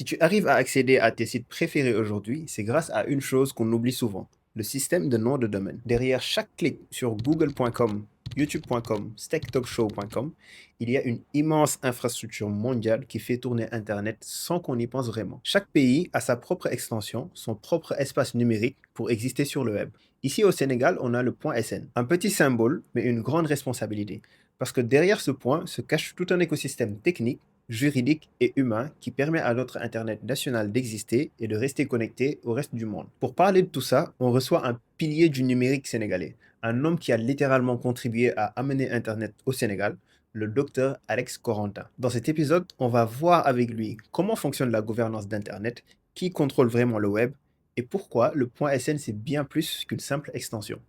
Si tu arrives à accéder à tes sites préférés aujourd'hui, c'est grâce à une chose qu'on oublie souvent, le système de nom de domaine. Derrière chaque clic sur google.com, youtube.com, steaktalkshow.com, il y a une immense infrastructure mondiale qui fait tourner Internet sans qu'on y pense vraiment. Chaque pays a sa propre extension, son propre espace numérique pour exister sur le web. Ici au Sénégal, on a le point .sn, un petit symbole, mais une grande responsabilité. Parce que derrière ce point se cache tout un écosystème technique, juridique et humain qui permet à notre Internet national d'exister et de rester connecté au reste du monde. Pour parler de tout ça, on reçoit un pilier du numérique sénégalais, un homme qui a littéralement contribué à amener Internet au Sénégal, le docteur Alex Corentin. Dans cet épisode, on va voir avec lui comment fonctionne la gouvernance d'Internet, qui contrôle vraiment le web et pourquoi le point .sn c'est bien plus qu'une simple extension.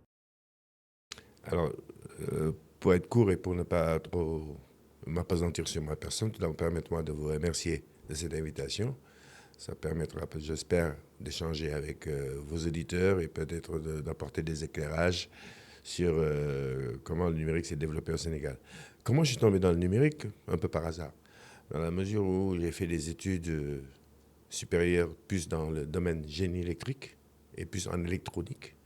Alors, pour être court et pour ne pas trop m'appesantir sur ma personne, tout d'abord, permettez-moi de vous remercier de cette invitation. Ça permettra, j'espère, d'échanger avec vos auditeurs et peut-être d'apporter des éclairages sur comment le numérique s'est développé au Sénégal. Comment je suis tombé dans le numérique? Un peu par hasard. Dans la mesure où j'ai fait des études supérieures plus dans le domaine génie électrique et plus en électronique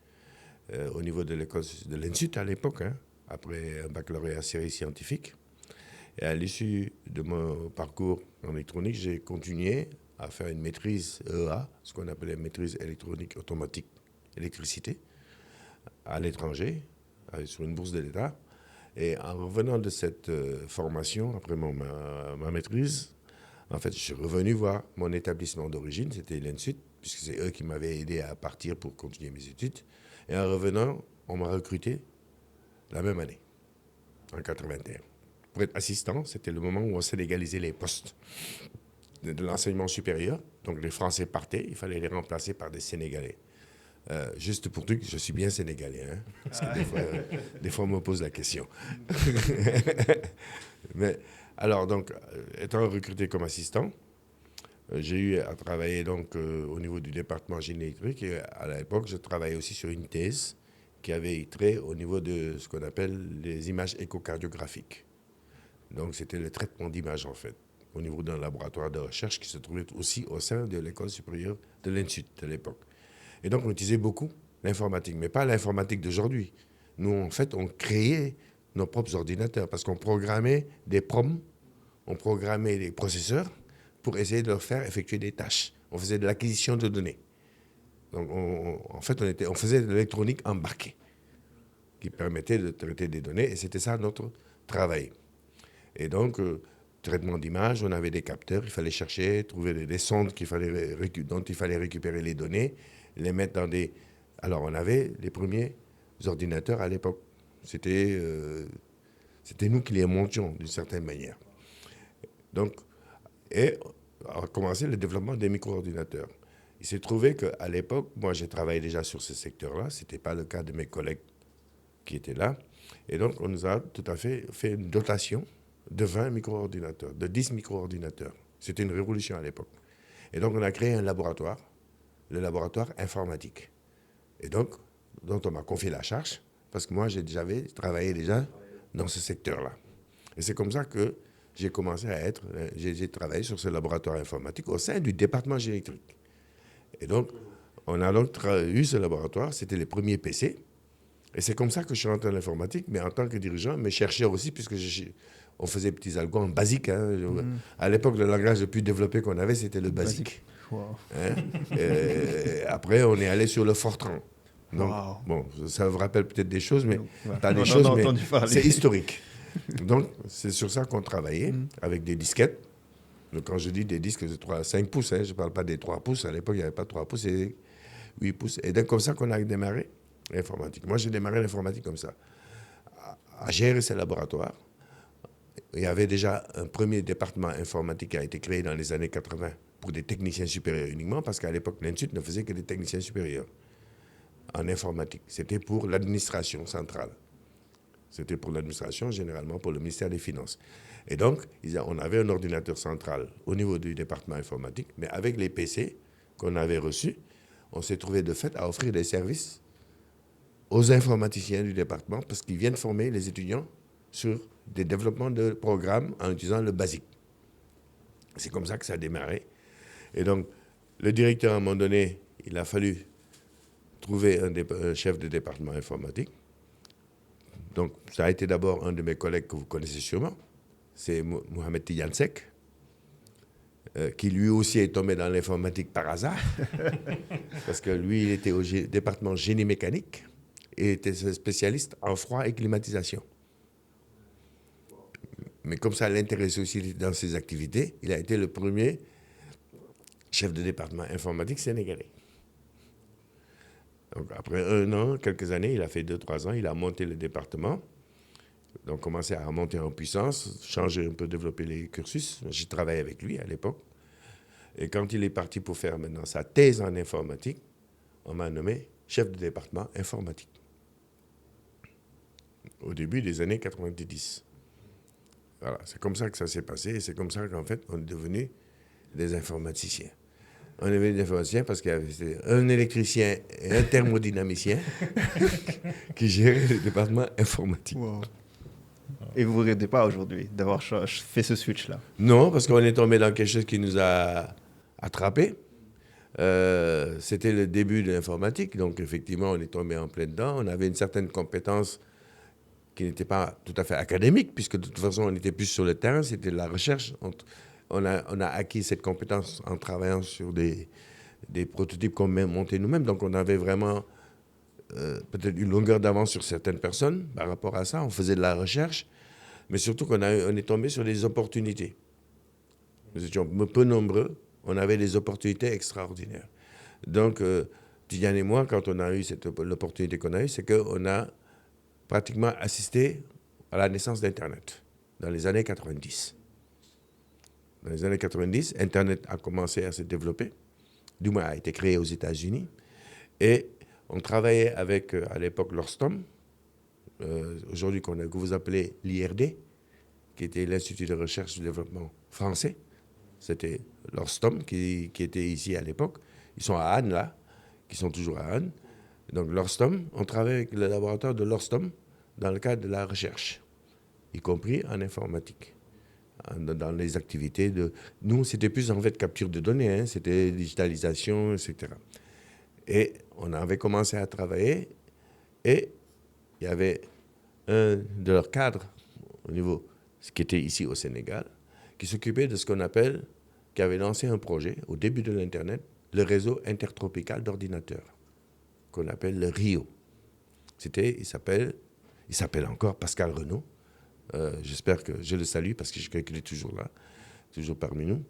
au niveau de l'école de l'INSUT à l'époque, hein, après un baccalauréat série scientifique. Et à l'issue de mon parcours en électronique, j'ai continué à faire une maîtrise EA, ce qu'on appelait maîtrise électronique automatique électricité, à l'étranger, sur une bourse de l'État. Et en revenant de cette formation, après ma maîtrise, en fait, je suis revenu voir mon établissement d'origine, c'était l'INSUT, puisque c'est eux qui m'avaient aidé à partir pour continuer mes études. Et en revenant, on m'a recruté la même année, en 81. Pour être assistant, c'était le moment où on sénégalisait les postes de l'enseignement supérieur. Donc les Français partaient, il fallait les remplacer par des Sénégalais. Juste pour dire que je suis bien sénégalais, hein, parce que des fois on me pose la question. Mais alors donc, étant recruté comme assistant, j'ai eu à travailler donc au niveau du département génie électrique et à l'époque je travaillais aussi sur une thèse qui avait trait au niveau de ce qu'on appelle les images échocardiographiques. Donc c'était le traitement d'images en fait, au niveau d'un laboratoire de recherche qui se trouvait aussi au sein de l'école supérieure de l'INSUT de l'époque. Et donc on utilisait beaucoup l'informatique, mais pas l'informatique d'aujourd'hui. Nous en fait on créait nos propres ordinateurs parce qu'on programmait des PROM, on programmait des processeurs pour essayer de leur faire effectuer des tâches. On faisait de l'acquisition de données. Donc en fait on faisait de l'électronique embarquée qui permettait de traiter des données et c'était ça notre travail. Et donc, traitement d'image, on avait des capteurs, il fallait chercher, trouver des sondes dont il fallait récupérer les données, les mettre dans des... Alors, on avait les premiers ordinateurs à l'époque. C'était nous qui les montions d'une certaine manière. Donc, et a commencé le développement des micro-ordinateurs. Il s'est trouvé qu'à l'époque, moi j'ai travaillé déjà sur ce secteur-là, ce n'était pas le cas de mes collègues qui étaient là. Et donc, on nous a tout à fait une dotation de 20 micro-ordinateurs, de 10 micro-ordinateurs. C'était une révolution à l'époque. Et donc, on a créé un laboratoire, le laboratoire informatique. Et donc, dont on m'a confié la charge, parce que moi, j'avais travaillé déjà dans ce secteur-là. Et c'est comme ça que j'ai travaillé sur ce laboratoire informatique au sein du département génétique. Et donc, on a donc eu ce laboratoire, c'était les premiers PC. Et c'est comme ça que je suis rentré dans l'informatique, mais en tant que dirigeant, mais chercheur aussi, puisque on faisait des petits algos en basique. Hein. À l'époque, le langage le plus développé qu'on avait, c'était le basique. Wow. Hein. Après, on est allé sur le Fortran. Donc, Wow. bon, ça vous rappelle peut-être des choses, mais pas On des en a choses, mais entendu parler. c'est historique. Donc, c'est sur ça qu'on travaillait, avec des disquettes. Donc, quand je dis des disques de 5 pouces, hein, je ne parle pas des 3 pouces. À l'époque, il n'y avait pas 3 pouces, c'est 8 pouces. Et donc, comme ça qu'on a démarré l'informatique. Moi, j'ai démarré l'informatique comme ça, à gérer ces laboratoires. Il y avait déjà un premier département informatique qui a été créé dans les années 80 pour des techniciens supérieurs uniquement, parce qu'à l'époque, l'INSUT ne faisait que des techniciens supérieurs en informatique. C'était pour l'administration centrale. C'était pour l'administration, généralement pour le ministère des Finances. Et donc, on avait un ordinateur central au niveau du département informatique, mais avec les PC qu'on avait reçus, on s'est trouvé de fait à offrir des services aux informaticiens du département parce qu'ils viennent former les étudiants sur des développements de programmes en utilisant le BASIC. C'est comme ça que ça a démarré. Et donc, le directeur, à un moment donné, il a fallu trouver un chef de département informatique. Donc, ça a été d'abord un de mes collègues que vous connaissez sûrement, c'est Mohamed Tidiansek, qui lui aussi est tombé dans l'informatique par hasard, parce que lui, il était au département génie mécanique et était spécialiste en froid et climatisation. Mais comme ça l'intéressait aussi dans ses activités, il a été le premier chef de département informatique sénégalais. Donc, après 1 an, quelques années, il a fait 2-3 ans, il a monté le département. Donc, commencé à monter en puissance, changer un peu, développer les cursus. J'ai travaillé avec lui à l'époque. Et quand il est parti pour faire maintenant sa thèse en informatique, on m'a nommé chef de département informatique. Au début des années 90. Voilà, c'est comme ça que ça s'est passé et c'est comme ça qu'en fait, on est devenu des informaticiens. On est devenu des informaticiens parce qu'il y avait un électricien et un thermodynamicien qui géraient le département informatique. Wow. Et vous ne regrettez pas aujourd'hui d'avoir fait ce switch-là? Non, parce qu'on est tombé dans quelque chose qui nous a attrapés. C'était le début de l'informatique, donc effectivement, on est tombé en plein dedans. On avait une certaine compétence qui n'était pas tout à fait académique, puisque de toute façon, on était plus sur le terrain, c'était de la recherche. On a acquis cette compétence en travaillant sur des prototypes qu'on montait nous-mêmes. Donc, on avait vraiment peut-être une longueur d'avance sur certaines personnes par rapport à ça. On faisait de la recherche, mais surtout on est tombé sur des opportunités. Nous étions peu nombreux, on avait des opportunités extraordinaires. Donc, Tidiane et moi, quand on a eu l'opportunité qu'on a eue, c'est qu'on a pratiquement assisté à la naissance d'Internet dans les années 90. Dans les années 90, Internet a commencé à se développer, du moins a été créé aux États-Unis, et on travaillait avec, à l'époque, l'Orstom, aujourd'hui que vous appelez l'IRD, qui était l'Institut de recherche et développement français. C'était l'Orstom qui était ici à l'époque. Ils sont à Anne, là, qui sont toujours à Anne. Donc l'Orstom, on travaille avec le laboratoire de l'Orstom dans le cadre de la recherche, y compris en informatique, dans les activités de... Nous, c'était plus en fait capture de données, hein, c'était digitalisation, etc. Et on avait commencé à travailler et il y avait un de leurs cadres au niveau, ce qui était ici au Sénégal, qui s'occupait de ce qu'on appelle, qui avait lancé un projet au début de l'Internet, le réseau intertropical d'ordinateurs, qu'on appelle le RIO. Il s'appelle encore Pascal Renaud. J'espère que je le salue parce que je crois qu'il est toujours là, toujours parmi nous.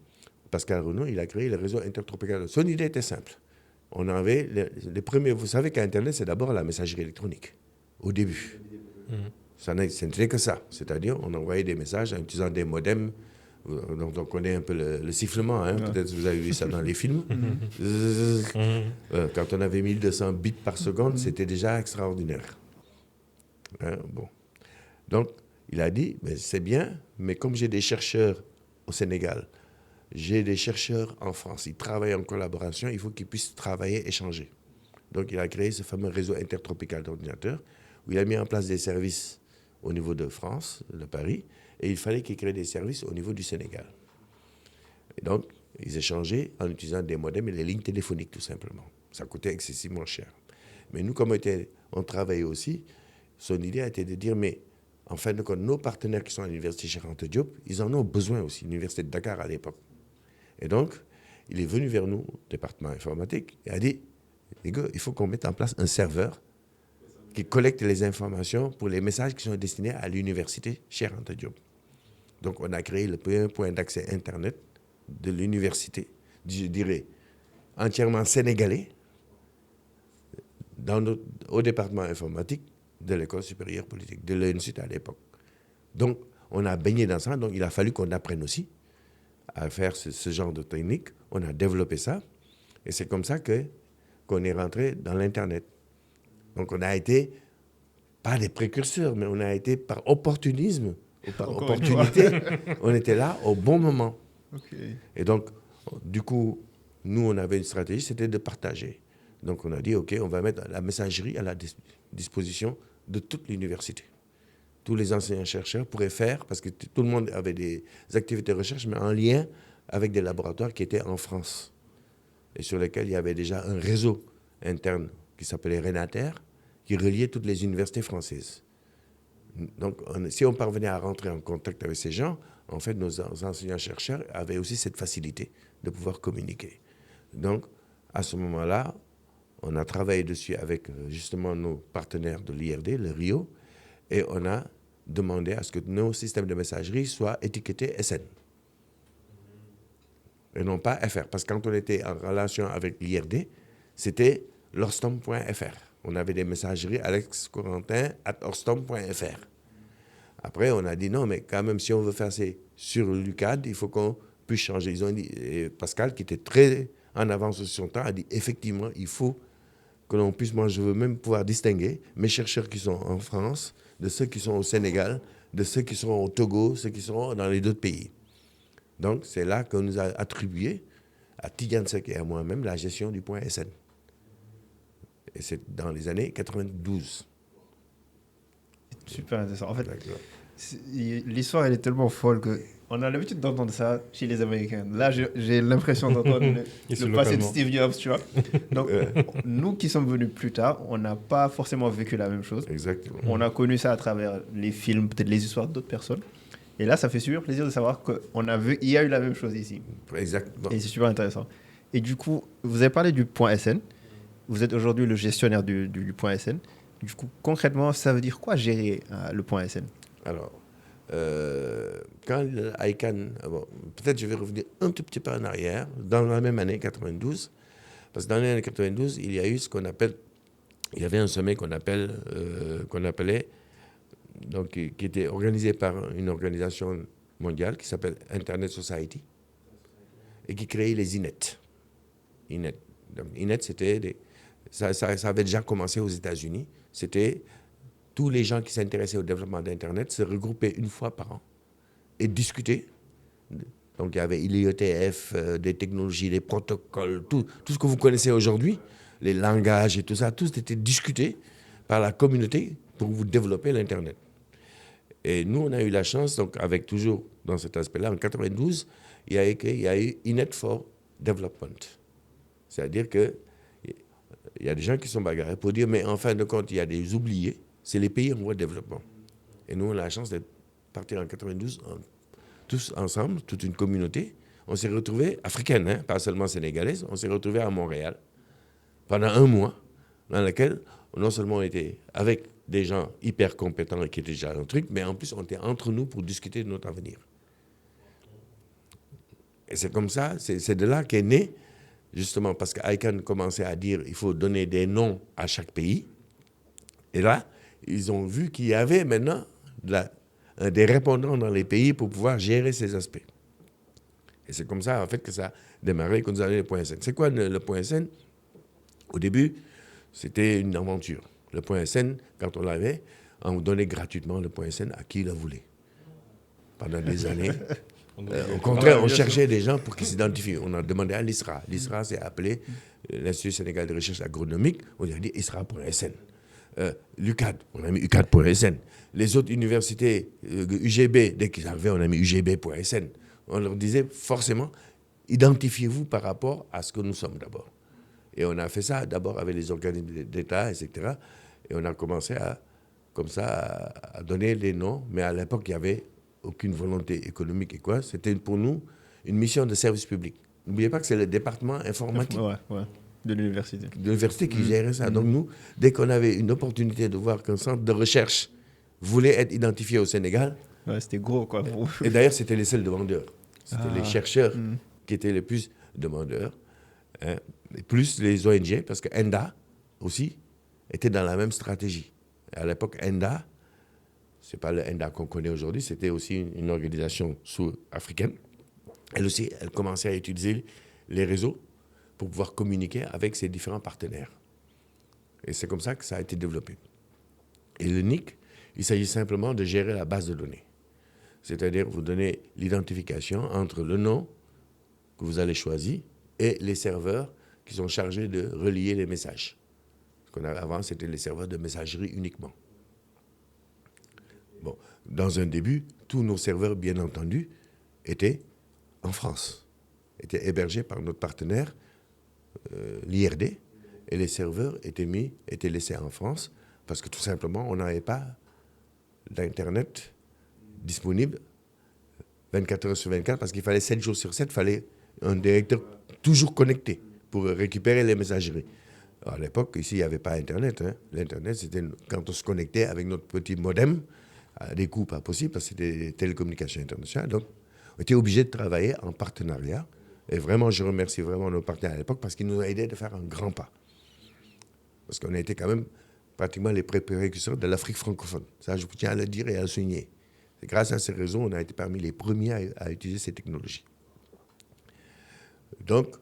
Pascal Renaud, il a créé le réseau intertropical. Son idée était simple. On avait les premiers... Vous savez qu'Internet, c'est d'abord la messagerie électronique, au début. Ce n'était que ça. C'est-à-dire, on envoyait des messages en utilisant des modems. Donc, on connaît un peu le sifflement. Hein? Ouais. Peut-être que vous avez vu ça dans les films. Quand on avait 1200 bits par seconde, c'était déjà extraordinaire. Hein? Bon. Donc, il a dit, mais c'est bien, mais comme j'ai des chercheurs au Sénégal, j'ai des chercheurs en France, ils travaillent en collaboration, il faut qu'ils puissent travailler, échanger. Donc, il a créé ce fameux réseau intertropical d'ordinateurs, où il a mis en place des services au niveau de France, de Paris, et il fallait qu'il crée des services au niveau du Sénégal. Et donc, ils échangeaient en utilisant des modems et des lignes téléphoniques, tout simplement. Ça coûtait excessivement cher. Mais nous, comme on travaillait aussi, son idée a été de dire, mais en fin de compte, nos partenaires qui sont à l'université Cheikh Anta Diop, ils en ont besoin aussi, l'université de Dakar à l'époque. Et donc, il est venu vers nous, département informatique, et a dit, les gars, il faut qu'on mette en place un serveur qui collecte les informations pour les messages qui sont destinés à l'université Cheikh Anta Diop. Donc, on a créé le premier point d'accès Internet de l'université, je dirais, entièrement sénégalais, au département informatique de l'école supérieure politique, de l'ENSUT à l'époque. Donc, on a baigné dans ça, donc il a fallu qu'on apprenne aussi à faire ce genre de technique. On a développé ça, et c'est comme ça qu'on est rentré dans l'Internet. Donc, on a été, pas des précurseurs, mais on a été par opportunisme, ou par opportunité, on était là au bon moment. Okay. Et donc, du coup, nous, on avait une stratégie, c'était de partager. Donc, on a dit, OK, on va mettre la messagerie à la disposition de toute l'université. Tous les enseignants-chercheurs pourraient faire, parce que tout le monde avait des activités de recherche, mais en lien avec des laboratoires qui étaient en France. et sur lesquels il y avait déjà un réseau interne qui s'appelait Renater, qui reliait toutes les universités françaises. Donc, si on parvenait à rentrer en contact avec ces gens, en fait, nos enseignants-chercheurs avaient aussi cette facilité de pouvoir communiquer. Donc, à ce moment-là, on a travaillé dessus avec justement nos partenaires de l'IRD, le RIO, et on a demandé à ce que nos systèmes de messagerie soient étiquetés SN. Et non pas FR. Parce que quand on était en relation avec l'IRD, c'était lorstom.fr. On avait des messageries alexcorentin@orstom.fr. Après, on a dit non, mais quand même, si on veut faire ça sur l'UCAD, il faut qu'on puisse changer. Ils ont dit, et Pascal, qui était très en avance sur son temps, a dit effectivement, il faut que l'on puisse, moi je veux même pouvoir distinguer mes chercheurs qui sont en France, de ceux qui sont au Sénégal, de ceux qui seront au Togo, ceux qui seront dans les autres pays. Donc, c'est là qu'on nous a attribué, à Tidiane Seck et à moi-même, la gestion du point SN. Et c'est dans les années 92. Super intéressant. En fait, l'histoire, elle est tellement folle qu'on a l'habitude d'entendre ça chez les Américains. Là, j'ai l'impression d'entendre le passé de Steve Jobs, tu vois. Donc, nous qui sommes venus plus tard, on n'a pas forcément vécu la même chose. Exactement. On a connu ça à travers les films, peut-être les histoires d'autres personnes. Et là, ça fait super plaisir de savoir qu'il y a eu la même chose ici. Exactement. Et c'est super intéressant. Et du coup, vous avez parlé du point SN. Vous êtes aujourd'hui le gestionnaire du point SN. Du coup, concrètement, ça veut dire quoi gérer le point SN? Alors, quand l'ICANN, peut-être je vais revenir un tout petit peu en arrière, dans la même année 92, parce que dans l'année 92, il y a eu ce qu'on appelle, il y avait un sommet qu'on appelait, donc qui était organisé par une organisation mondiale qui s'appelle Internet Society et qui créait les INET. Donc, INET, c'était ça avait déjà commencé aux États-Unis. C'était tous les gens qui s'intéressaient au développement d'Internet se regroupaient une fois par an et discutaient. Donc, il y avait l'IETF, des technologies, des protocoles, tout ce que vous connaissez aujourd'hui, les langages et tout ça, tout était discuté par la communauté pour vous développer l'Internet. Et nous, on a eu la chance, donc avec toujours dans cet aspect-là, en 92, il y a eu INET for Development. C'est-à-dire qu'il y a des gens qui sont bagarrés pour dire, mais en fin de compte, il y a des oubliés, c'est les pays en voie de développement. Et nous, on a la chance de partir en 92, tous ensemble, toute une communauté. On s'est retrouvés, africaines, hein, pas seulement sénégalaises, on s'est retrouvés à Montréal pendant un mois, dans lequel non seulement on était avec des gens hyper compétents et qui étaient déjà dans le truc, mais en plus on était entre nous pour discuter de notre avenir. Et c'est comme ça, c'est de là qu'est né, justement, parce que ICANN commençait à dire qu'il faut donner des noms à chaque pays. Et là, ils ont vu qu'il y avait maintenant des répondants dans les pays pour pouvoir gérer ces aspects. Et c'est comme ça, en fait, que ça a démarré, qu'on nous a donné le point SN. C'est quoi le point SN? Au début, c'était une aventure. Le point SN, quand on l'avait, on donnait gratuitement le point SN à qui le voulait. Pendant des années. Au contraire, on cherchait des gens pour qu'ils s'identifient. On a demandé à l'ISRA. L'ISRA s'est appelé l'Institut sénégalais de recherche agronomique. On a dit ISRA.SN. L'UCAD, on a mis UCAD.SN. Les autres universités, UGB, dès qu'ils arrivaient, on a mis UGB.SN. On leur disait forcément, identifiez-vous par rapport à ce que nous sommes d'abord. Et on a fait ça d'abord avec les organismes d'État, etc. Et on a commencé comme ça, à donner les noms. Mais à l'époque, il n'y avait aucune volonté économique et quoi. C'était pour nous une mission de service public. N'oubliez pas que c'est le département informatique de l'université. De l'université qui gérait ça. Donc nous, dès qu'on avait une opportunité de voir qu'un centre de recherche voulait être identifié au Sénégal... Ouais, c'était gros, quoi. Et d'ailleurs, c'était les seuls demandeurs. C'était les chercheurs qui étaient les plus demandeurs. Hein, et plus les ONG, parce que ENDA aussi était dans la même stratégie. À l'époque, ENDA, ce n'est pas le ENDA qu'on connaît aujourd'hui, c'était aussi une organisation sous-africaine. Elle aussi, elle commençait à utiliser les réseaux pour pouvoir communiquer avec ses différents partenaires. Et c'est comme ça que ça a été développé. Et le NIC, il s'agit simplement de gérer la base de données. C'est-à-dire, vous donnez l'identification entre le nom que vous allez choisir et les serveurs qui sont chargés de relier les messages. Ce qu'on avait avant, c'était les serveurs de messagerie uniquement. Bon, dans un début, tous nos serveurs, bien entendu, étaient en France, étaient hébergés par notre partenaire l'IRD, et les serveurs étaient laissés en France, parce que tout simplement, on n'avait pas d'Internet disponible 24 heures sur 24, parce qu'il fallait 7 jours sur 7, il fallait un directeur toujours connecté pour récupérer les messageries. Alors, à l'époque, ici, il n'y avait pas Internet. Hein. L'Internet, c'était quand on se connectait avec notre petit modem, à des coûts pas possibles, parce que c'était des télécommunications internationales. Donc, on était obligé de travailler en partenariat. Et vraiment, je remercie vraiment nos partenaires à l'époque, parce qu'ils nous ont aidés de faire un grand pas. Parce qu'on a été quand même pratiquement les précurseurs de l'Afrique francophone. Ça, je tiens à le dire et à le souligner. C'est grâce à ces réseaux, on a été parmi les premiers à utiliser ces technologies. Donc,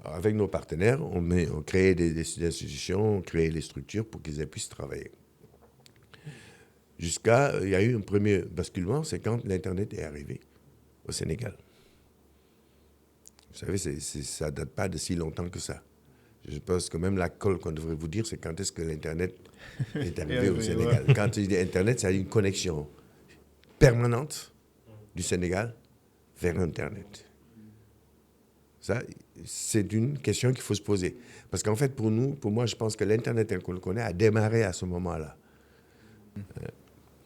avec nos partenaires, on crée des institutions, on crée les structures pour qu'ils puissent travailler. Il y a eu un premier basculement, c'est quand l'Internet est arrivé au Sénégal. Vous savez, ça ne date pas de si longtemps que ça. Je pense que même la colle qu'on devrait vous dire, c'est quand est-ce que l'Internet est arrivé au Sénégal. Quand tu dis Internet, c'est une connexion permanente du Sénégal vers Internet. Ça, c'est une question qu'il faut se poser. Parce qu'en fait, pour moi, je pense que l'Internet tel qu'on le connaît a démarré à ce moment-là.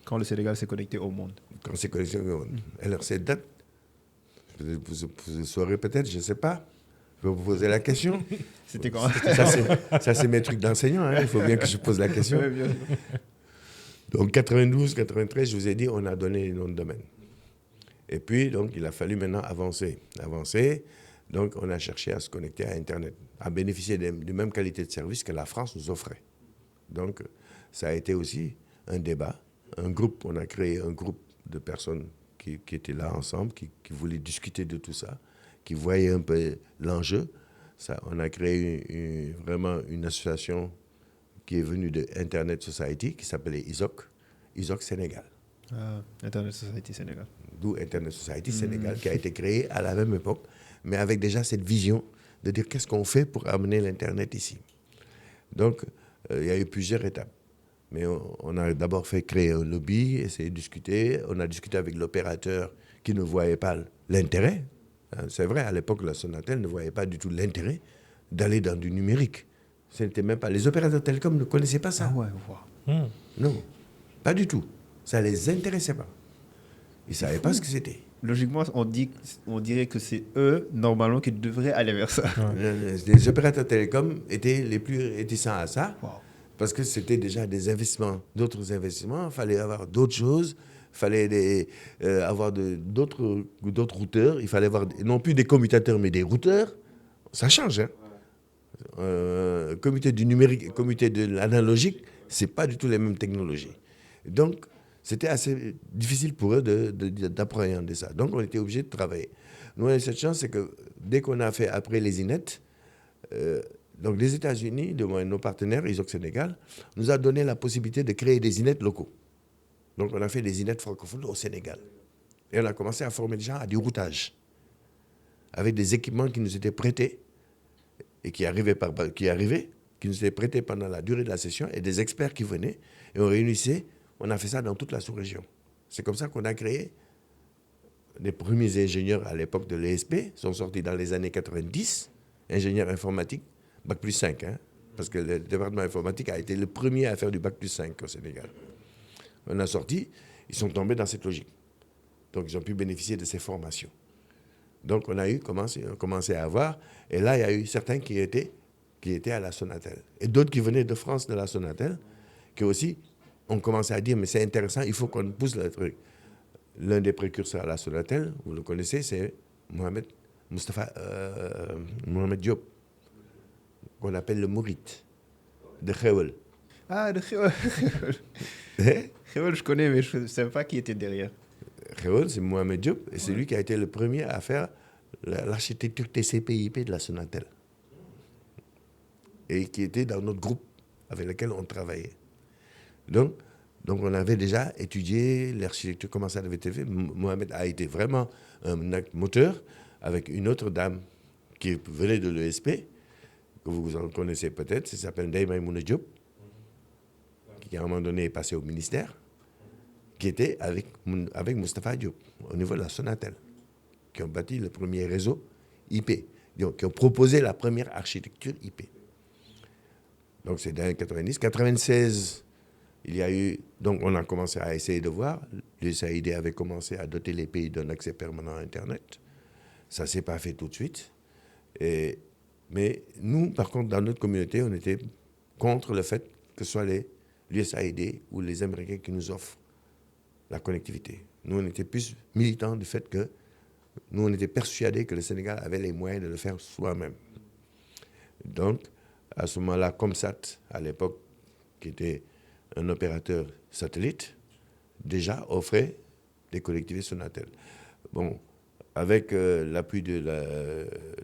Quand le Sénégal s'est connecté au monde. Quand c'est connecté au monde. Alors, cette date, vous saurez peut-être, je ne sais pas. Je vais vous poser la question. C'était quand? Ça, c'est mes trucs d'enseignant. Hein. Il faut bien que je pose la question. Ouais, bien sûr. Donc, 92, 93, je vous ai dit, on a donné les noms de domaine. Et puis, donc, il a fallu maintenant avancer. Donc, on a cherché à se connecter à Internet, à bénéficier de même qualité de service que la France nous offrait. Donc, ça a été aussi un débat. On a créé un groupe de personnes qui étaient là ensemble, qui voulaient discuter de tout ça, qui voyaient un peu l'enjeu. On a créé vraiment une association qui est venue de Internet Society, qui s'appelait ISOC Sénégal. Internet Society Sénégal. D'où Internet Society Sénégal, qui a été créé à la même époque, mais avec déjà cette vision de dire qu'est-ce qu'on fait pour amener l'Internet ici. Donc, il y a eu plusieurs étapes. Mais on a d'abord fait créer un lobby, essayer de discuter. On a discuté avec l'opérateur qui ne voyait pas l'intérêt. C'est vrai, à l'époque, la Sonatel ne voyait pas du tout l'intérêt d'aller dans du numérique. Ce n'était même pas... Les opérateurs télécoms ne connaissaient pas ça. Ah ouais, wow. Non, pas du tout. Ça ne les intéressait pas. Ils ne savaient pas ce que c'était. Logiquement, on dirait que c'est eux, normalement, qui devraient aller vers ça. Ouais. Les opérateurs télécoms étaient les plus réticents à ça, wow. Parce que c'était déjà des investissements, d'autres investissements. Il fallait avoir d'autres choses, il fallait avoir d'autres routeurs, il fallait avoir non plus des commutateurs, mais des routeurs. Ça change, hein. Comité du numérique et comité de l'analogique, ce n'est pas du tout les mêmes technologies. Donc, c'était assez difficile pour eux d'appréhender ça. Donc, on était obligés de travailler. Nous, on a eu cette chance, c'est que dès qu'on a fait après les INET, donc les États-Unis, nos partenaires, ISOC Sénégal, nous a donné la possibilité de créer des INET locaux. Donc, on a fait des INET francophones au Sénégal. Et on a commencé à former des gens à du routage, avec des équipements qui nous étaient prêtés, et qui nous étaient prêtés pendant la durée de la session, et des experts qui venaient, et on réunissait. On a fait ça dans toute la sous-région. C'est comme ça qu'on a créé les premiers ingénieurs à l'époque de l'ESP, sont sortis dans les années 90, ingénieurs informatiques, Bac plus 5, hein, parce que le département informatique a été le premier à faire du Bac plus 5 au Sénégal. On a sorti, ils sont tombés dans cette logique. Donc, ils ont pu bénéficier de ces formations. Donc, on a commencé à avoir, et là, il y a eu certains qui étaient à la Sonatel. Et d'autres qui venaient de France, de la Sonatel, qui aussi ont commencé à dire, mais c'est intéressant, il faut qu'on pousse le truc. L'un des précurseurs à la Sonatel, vous le connaissez, c'est Mohamed Diop, qu'on appelle le Mourite, de Khewel. Ah, de Khewel. Khewel, je connais, mais je ne savais pas qui était derrière. Khewel, c'est Mohamed Diop, et c'est lui qui a été le premier à faire l'architecture TCP/IP de la Sonatel. Et qui était dans notre groupe avec lequel on travaillait. Donc on avait déjà étudié l'architecture, comment ça avait été fait. Mohamed a été vraiment un acte moteur avec une autre dame qui venait de l'ESP, que vous en connaissez peut-être, ça s'appelle Ndeye Maïmouna Diop, qui à un moment donné est passé au ministère, qui était avec Moustapha Diop, au niveau de la Sonatel, qui ont bâti le premier réseau IP. qui ont proposé la première architecture IP. Donc, c'est dans les 90. 96, il y a eu... Donc, on a commencé à essayer de voir. L'USAID avait commencé à doter les pays d'un accès permanent à Internet. Ça ne s'est pas fait tout de suite. Mais nous, par contre, dans notre communauté, on était contre le fait que ce soit l'USAID ou les Américains qui nous offrent la connectivité. Nous, on était plus militants du fait que nous, on était persuadés que le Sénégal avait les moyens de le faire soi-même. Donc, à ce moment-là, Comsat, à l'époque, qui était un opérateur satellite, déjà offrait des collectivités Sonatel. Bon, avec l'appui de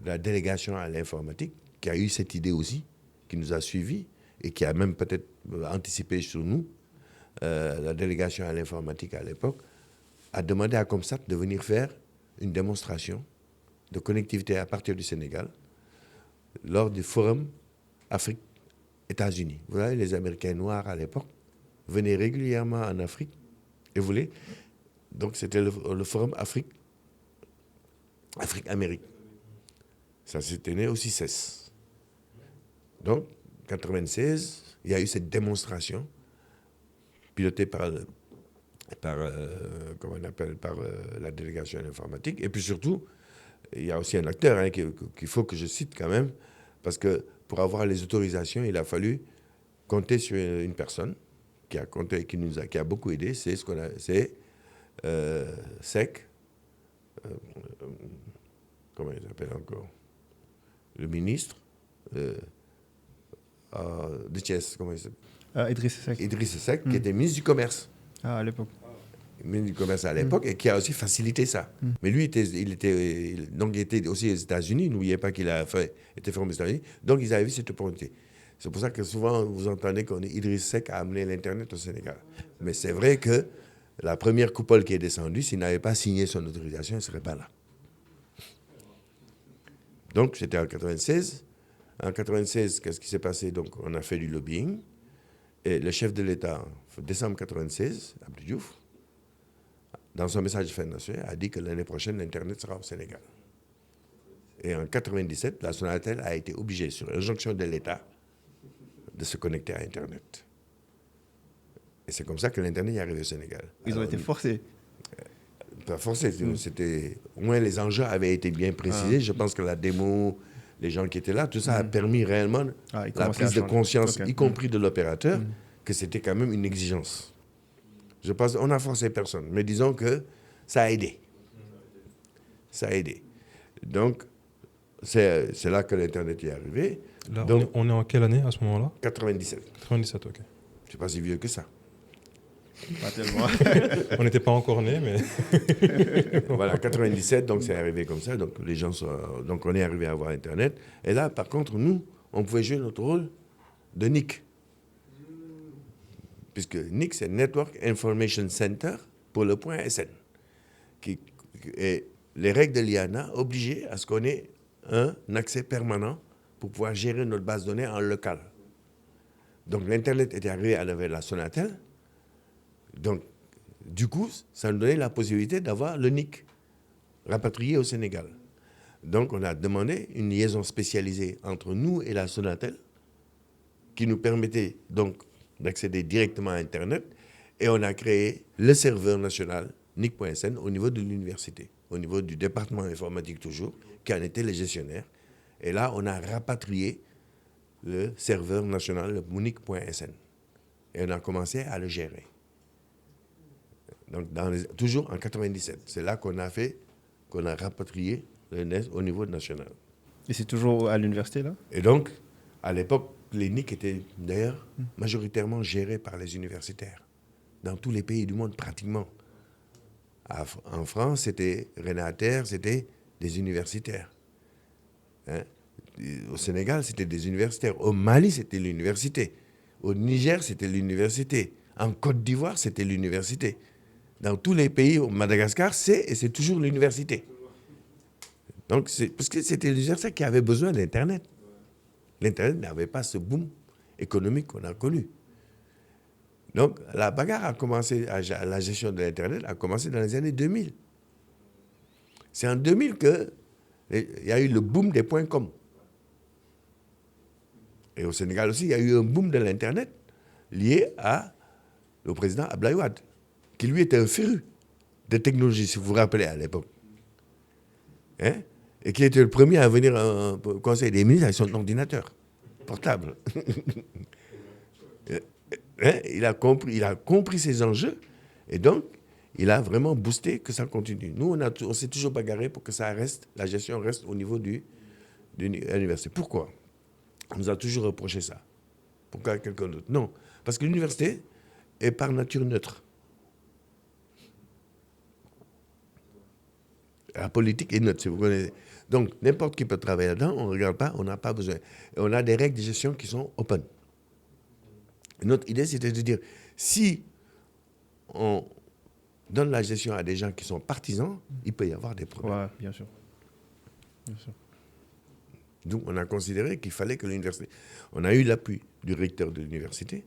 la délégation à l'informatique, qui a eu cette idée aussi, qui nous a suivis et qui a même peut-être anticipé sur nous, la délégation à l'informatique à l'époque, a demandé à Comsat de venir faire une démonstration de connectivité à partir du Sénégal lors du forum Afrique-États-Unis. Vous voyez, les Américains noirs à l'époque venaient régulièrement en Afrique et voulaient... Donc c'était le forum Afrique-Amérique. Ça s'était né au CICES. Donc, 96, il y a eu cette démonstration pilotée par la délégation à l'informatique. Et puis surtout, il y a aussi un acteur qu'il faut que je cite quand même, parce que pour avoir les autorisations, il a fallu compter sur une personne qui a beaucoup aidé. C'est SEC. Comment il s'appelle encore? Le ministre de Thiès, comment il s'appelle? Idriss Seck. Idriss Seck, qui était ministre du Commerce. Ah, à l'époque. Ministre du Commerce à l'époque, et qui a aussi facilité ça. Mais lui, il était aussi aux États-Unis. N'oubliez pas qu'il était formé aux États-Unis. Donc, ils avaient vu cette opportunité. C'est pour ça que souvent, vous entendez qu'on Idriss Seck a amené l'Internet au Sénégal. Mais c'est vrai que la première coupole qui est descendue, s'il n'avait pas signé son autorisation, il ne serait pas là. Donc, c'était en 96. En 96, qu'est-ce qui s'est passé? Donc, on a fait du lobbying. Et le chef de l'État, en décembre 96, Abdou Diouf, dans son message de fin de nation, a dit que l'année prochaine, l'Internet sera au Sénégal. Et en 97, la Sonatel a été obligée, sur injonction de l'État, de se connecter à Internet. Et c'est comme ça que l'Internet est arrivé au Sénégal. Ils ont été forcés. Pas forcé, c'était... Au moins, les enjeux avaient été bien précisés. Je pense que la démo, les gens qui étaient là, tout ça a permis réellement la prise de conscience, y compris de l'opérateur, que c'était quand même une exigence. Je pense qu'on n'a forcé personne, mais disons que ça a aidé. Ça a aidé. Donc, c'est là que l'Internet est arrivé. Là, donc, on est en quelle année à ce moment-là? 97. 97, ok. Je ne suis pas si vieux que ça. Pas tellement. On n'était pas encore nés, mais... Voilà, 97, donc c'est arrivé comme ça. Donc, donc on est arrivé à avoir Internet. Et là, par contre, nous, on pouvait jouer notre rôle de NIC. Puisque NIC, c'est Network Information Center pour le point SN. Et les règles de l'IANA obligeaient à ce qu'on ait un accès permanent pour pouvoir gérer notre base de données en local. Donc, l'Internet était arrivé à la Sonatel. Donc, du coup, ça nous donnait la possibilité d'avoir le NIC rapatrié au Sénégal. Donc, on a demandé une liaison spécialisée entre nous et la Sonatel qui nous permettait donc d'accéder directement à Internet. Et on a créé le serveur national NIC.sn au niveau de l'université, au niveau du département informatique toujours, qui en était le gestionnaire. Et là, on a rapatrié le serveur national, le NIC.sn. Et on a commencé à le gérer. Donc, toujours en 97. C'est là qu'on a rapatrié le NES au niveau national. Et c'est toujours à l'université, là? Et donc, à l'époque, les NIC étaient d'ailleurs majoritairement gérés par les universitaires. Dans tous les pays du monde, pratiquement. En France, c'était Renater, c'était des universitaires. Hein? Au Sénégal, c'était des universitaires. Au Mali, c'était l'université. Au Niger, c'était l'université. En Côte d'Ivoire, c'était l'université. Dans tous les pays, au Madagascar, c'est toujours l'université. Donc, parce que c'était l'université qui avait besoin d'Internet. L'Internet n'avait pas ce boom économique qu'on a connu. Donc, la bagarre a commencé, la gestion de l'Internet a commencé dans les années 2000. C'est en 2000 que il y a eu le boom des .com. Et au Sénégal aussi, il y a eu un boom de l'Internet lié au président Abdoulaye Wade, qui lui était un féru de technologie, si vous vous rappelez à l'époque. Hein? Et qui était le premier à venir au Conseil des ministres avec son ordinateur portable. Hein? Il a compris ces enjeux et donc il a vraiment boosté que ça continue. Nous, on s'est toujours bagarré pour que la gestion reste au niveau de l'université. Pourquoi? On nous a toujours reproché ça. Pourquoi quelqu'un d'autre? Non, parce que l'université est par nature neutre. La politique est neutre, si vous connaissez. Donc, n'importe qui peut travailler là-dedans, on ne regarde pas, on n'a pas besoin. Et on a des règles de gestion qui sont open. Et notre idée, c'était de dire, si on donne la gestion à des gens qui sont partisans, il peut y avoir des problèmes. Ouais, bien sûr. Bien sûr. Donc, on a considéré qu'il fallait que l'université... On a eu l'appui du recteur de l'université,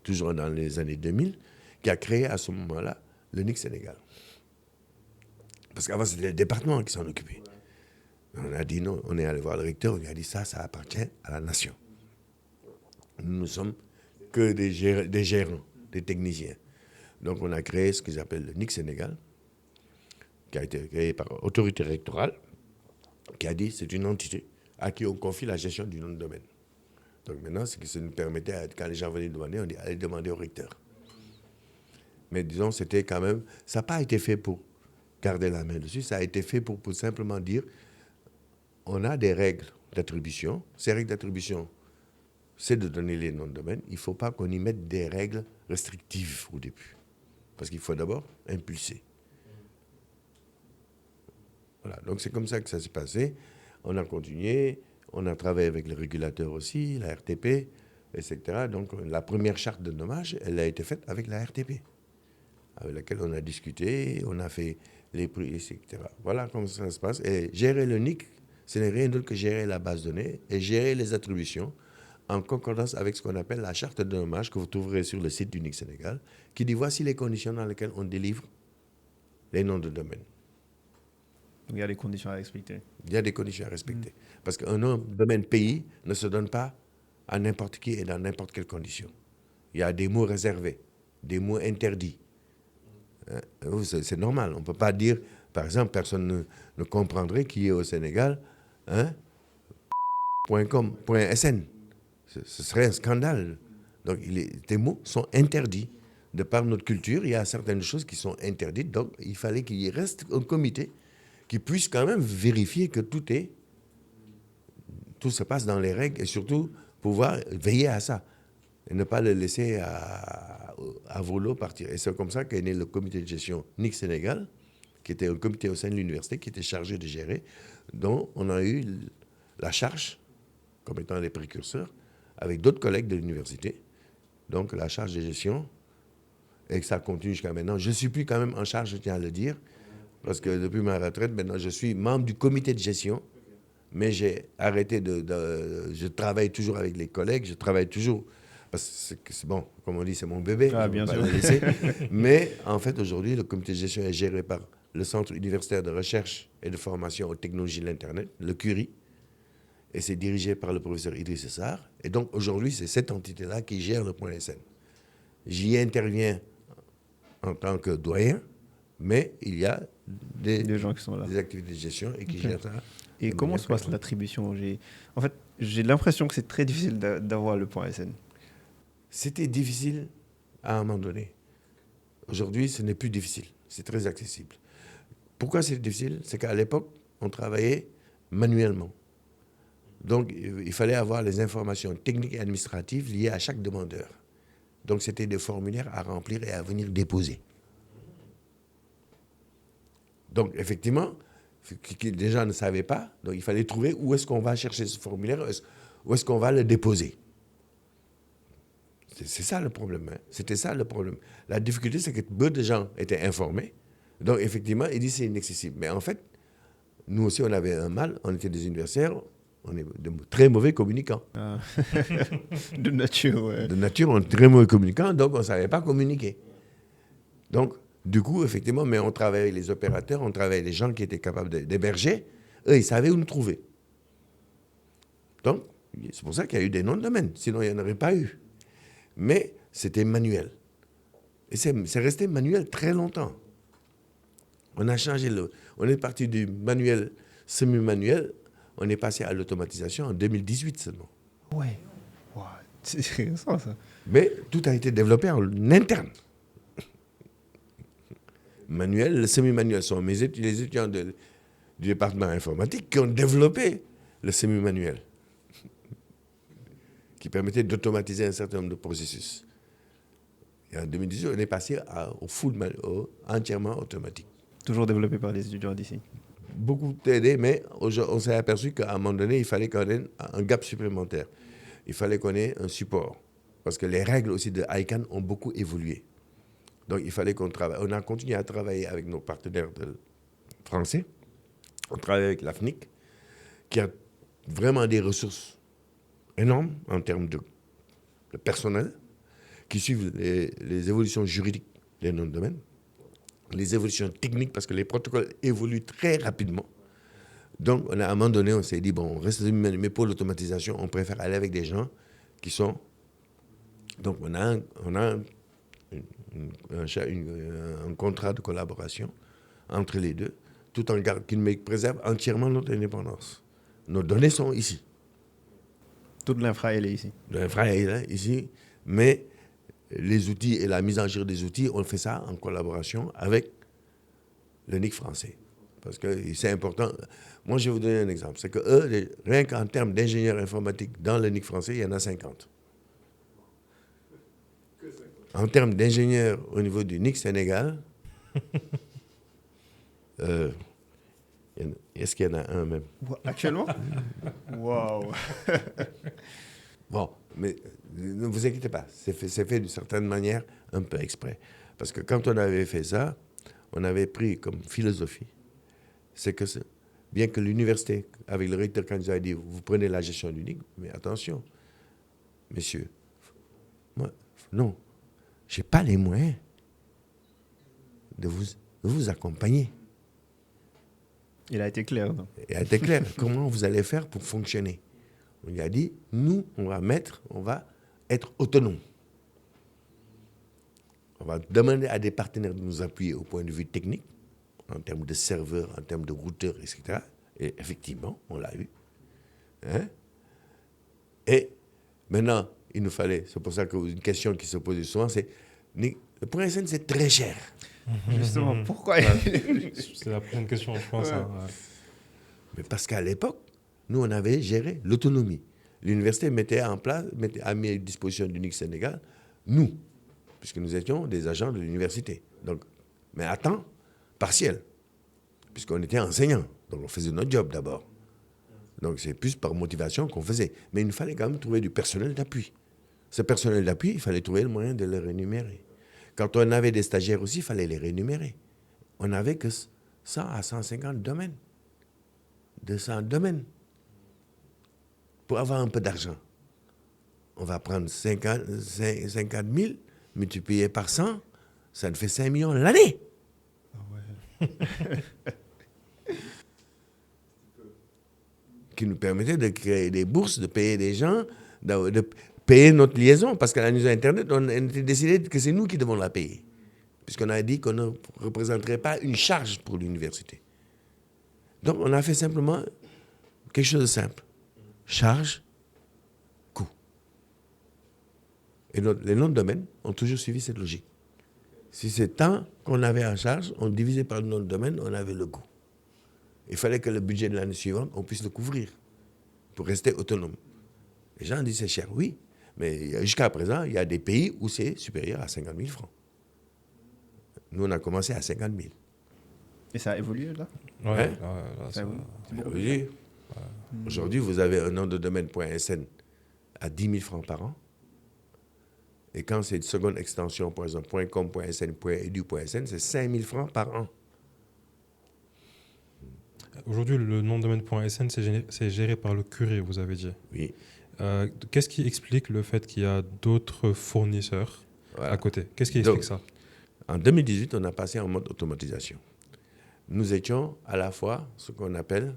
toujours dans les années 2000, qui a créé à ce moment-là le NIC Sénégal. Parce qu'avant, c'était le département qui s'en occupait. On a dit non, on est allé voir le recteur, on lui a dit ça appartient à la nation. Nous ne sommes que des gérants, des techniciens. Donc, on a créé ce qu'ils appellent le NIC Sénégal, qui a été créé par autorité rectorale, qui a dit c'est une entité à qui on confie la gestion du nom de domaine. Donc maintenant, ce qui nous permettait, quand les gens venaient demander, on dit allez demander au recteur. Mais disons, c'était quand même, ça n'a pas été fait pour garder la main dessus, ça a été fait pour simplement dire on a des règles d'attribution. Ces règles d'attribution, c'est de donner les noms de domaine. Il ne faut pas qu'on y mette des règles restrictives au début. Parce qu'il faut d'abord impulser. Voilà, donc c'est comme ça que ça s'est passé. On a continué, on a travaillé avec le régulateur aussi, la RTP, etc. Donc la première charte de nommage, elle a été faite avec la RTP, avec laquelle on a discuté, on a fait les prix, etc. Voilà comment ça se passe. Et gérer le NIC, ce n'est rien d'autre que gérer la base de données et gérer les attributions en concordance avec ce qu'on appelle la charte de nommage que vous trouverez sur le site du NIC Sénégal, qui dit voici les conditions dans lesquelles on délivre les noms de domaine. Donc il y a des conditions à respecter. Il y a des conditions à respecter. Parce qu'un nom de domaine pays ne se donne pas à n'importe qui et dans n'importe quelle condition. Il y a des mots réservés, des mots interdits. C'est normal. On ne peut pas dire, par exemple, personne ne comprendrait qui est au Sénégal, .com, .sn. Ce serait un scandale. Donc, les mots sont interdits. De par notre culture, il y a certaines choses qui sont interdites. Donc, il fallait qu'il y reste un comité qui puisse quand même vérifier que tout se passe dans les règles et surtout pouvoir veiller à ça et ne pas le laisser à volo partir. Et c'est comme ça qu'est né le comité de gestion NIC Sénégal, qui était un comité au sein de l'université qui était chargé de gérer, dont on a eu la charge, comme étant les précurseurs, avec d'autres collègues de l'université. Donc la charge de gestion, et que ça continue jusqu'à maintenant. Je ne suis plus quand même en charge, je tiens à le dire, parce que depuis ma retraite, maintenant, je suis membre du comité de gestion, mais j'ai arrêté je travaille toujours avec les collègues, je travaille toujours, parce que c'est bon, comme on dit, c'est mon bébé, Ah, bien sûr. le laisser. Mais en fait, aujourd'hui, le comité de gestion est géré par le Centre universitaire de recherche et de formation aux technologies de l'Internet, le CURI, et c'est dirigé par le professeur Idriss Sarr. Et donc, aujourd'hui, c'est cette entité-là qui gère le .sn. J'y interviens en tant que doyen, mais il y a des gens qui sont là, des activités de gestion et qui gèrent ça. Et comment se passe l'attribution? En fait, j'ai l'impression que c'est très difficile d'avoir le .sn. C'était difficile à un moment donné. Aujourd'hui, ce n'est plus difficile. C'est très accessible. Pourquoi c'est difficile? C'est qu'à l'époque, on travaillait manuellement. Donc, il fallait avoir les informations techniques et administratives liées à chaque demandeur. Donc, c'était des formulaires à remplir et à venir déposer. Donc, effectivement, les gens ne savaient pas. Donc, il fallait trouver où est-ce qu'on va chercher ce formulaire, où est-ce qu'on va le déposer. C'est ça le problème. C'était ça le problème. La difficulté, c'est que peu de gens étaient informés. Donc, effectivement, ils disent que c'est inaccessible. Mais en fait, nous aussi, on avait un mal. On était des universitaires. On est de très mauvais communicants. Ah. De nature, ouais. De nature, on est très mauvais communicants, donc on ne savait pas communiquer. Donc, Du coup, effectivement, mais on travaillait avec les opérateurs, on travaillait avec les gens qui étaient capables d'héberger. Eux, ils savaient où nous trouver. Donc, c'est pour ça qu'il y a eu des noms de domaine. Sinon, il n'y en aurait pas eu. Mais c'était manuel. Et c'est resté manuel très longtemps. On a changé on est parti du manuel semi-manuel, on est passé à l'automatisation en 2018 seulement. Ouais. Wow. C'est intéressant, ça. Mais tout a été développé en interne. Manuel, le semi-manuel sont les étudiants du département informatique qui ont développé le semi-manuel, qui permettait d'automatiser un certain nombre de processus. Et en 2018, on est passé au entièrement automatique. Toujours développé par les étudiants d'ici. Beaucoup aidé, mais on s'est aperçu qu'à un moment donné, il fallait qu'on ait un gap supplémentaire. Il fallait qu'on ait un support. Parce que les règles aussi de ICANN ont beaucoup évolué. Donc, il fallait qu'on travaille. On a continué à travailler avec nos partenaires français. On travaille avec l'AFNIC, qui a vraiment des ressources énormes en termes de personnel, qui suivent les évolutions juridiques des noms de domaine, les évolutions techniques, parce que les protocoles évoluent très rapidement. Donc, à un moment donné, on s'est dit, bon, on reste mais pour l'automatisation, on préfère aller avec des gens qui sont... Donc, on a un contrat de collaboration entre les deux, tout en qui préserve entièrement notre indépendance. Nos données sont ici. Toute l'infra, elle est ici. L'infra est là, ici, mais les outils et la mise en jeu des outils, on fait ça en collaboration avec le NIC français. Parce que c'est important. Moi, je vais vous donner un exemple. C'est que eux, rien qu'en termes d'ingénieurs informatiques dans le NIC français, il y en a 50. En termes d'ingénieurs au niveau du NIC Sénégal, est-ce qu'il y en a un même? Actuellement? Waouh! Bon, mais ne vous inquiétez pas. C'est fait d'une certaine manière un peu exprès. Parce que quand on avait fait ça, on avait pris comme philosophie, c'est que bien que l'université, avec le recteur, quand il nous a dit, vous prenez la gestion du NIC, mais attention, messieurs, moi, non, je n'ai pas les moyens de vous accompagner. Il a été clair, non? Il a été clair. Comment vous allez faire pour fonctionner? On lui a dit, nous, on va être autonomes. On va demander à des partenaires de nous appuyer au point de vue technique, en termes de serveurs, en termes de routeurs, etc. Et effectivement, on l'a eu. Hein? Et maintenant, il nous fallait, c'est pour ça qu'une question qui se pose souvent, c'est, le point SN, c'est très cher. Justement, pourquoi? C'est la prochaine question, je pense. Ouais. Hein, ouais. Mais parce qu'à l'époque, nous, on avait géré l'autonomie. L'université a mis à disposition du NIC Sénégal, nous, puisque nous étions des agents de l'université. Donc, mais à temps partiel, puisqu'on était enseignants. Donc, on faisait notre job d'abord. Donc, c'est plus par motivation qu'on faisait. Mais il nous fallait quand même trouver du personnel d'appui. Ce personnel d'appui, il fallait trouver le moyen de le rémunérer. Quand on avait des stagiaires aussi, il fallait les rémunérer. On n'avait que 100 à 150 domaines. 200 domaines. Pour avoir un peu d'argent, on va prendre 50 000, multiplié par 100, ça nous fait 5 millions l'année. Ah ouais. Qui nous permettait de créer des bourses, de payer des gens, de payer notre liaison, parce qu'à la maison Internet, on était décidé que c'est nous qui devons la payer, puisqu'on a dit qu'on ne représenterait pas une charge pour l'université. Donc, on a fait simplement quelque chose de simple. Charge, coût. Et les noms de domaine ont toujours suivi cette logique. Si c'est temps qu'on avait en charge, on divisait par le nom de domaine, on avait le coût. Il fallait que le budget de l'année suivante, on puisse le couvrir pour rester autonome. Les gens disent c'est cher, oui, mais jusqu'à présent, il y a des pays où c'est supérieur à 50 000 francs. Nous, on a commencé à 50 000. Et ça a évolué, là? Ouais, Hein? là, Ça évolue. Oui. Aujourd'hui, vous avez un nom de domaine .sn à 10 000 francs par an. Et quand c'est une seconde extension, par exemple, .com, .sn, .edu, .sn, c'est 5 000 francs par an. Aujourd'hui, le nom de domaine.sn, c'est géré par le curé, vous avez dit. Oui. Qu'est-ce qui explique le fait qu'il y a d'autres fournisseurs Voilà. à côté? Qu'est-ce qui explique ça? En 2018, on a passé en mode automatisation. Nous étions à la fois ce qu'on appelle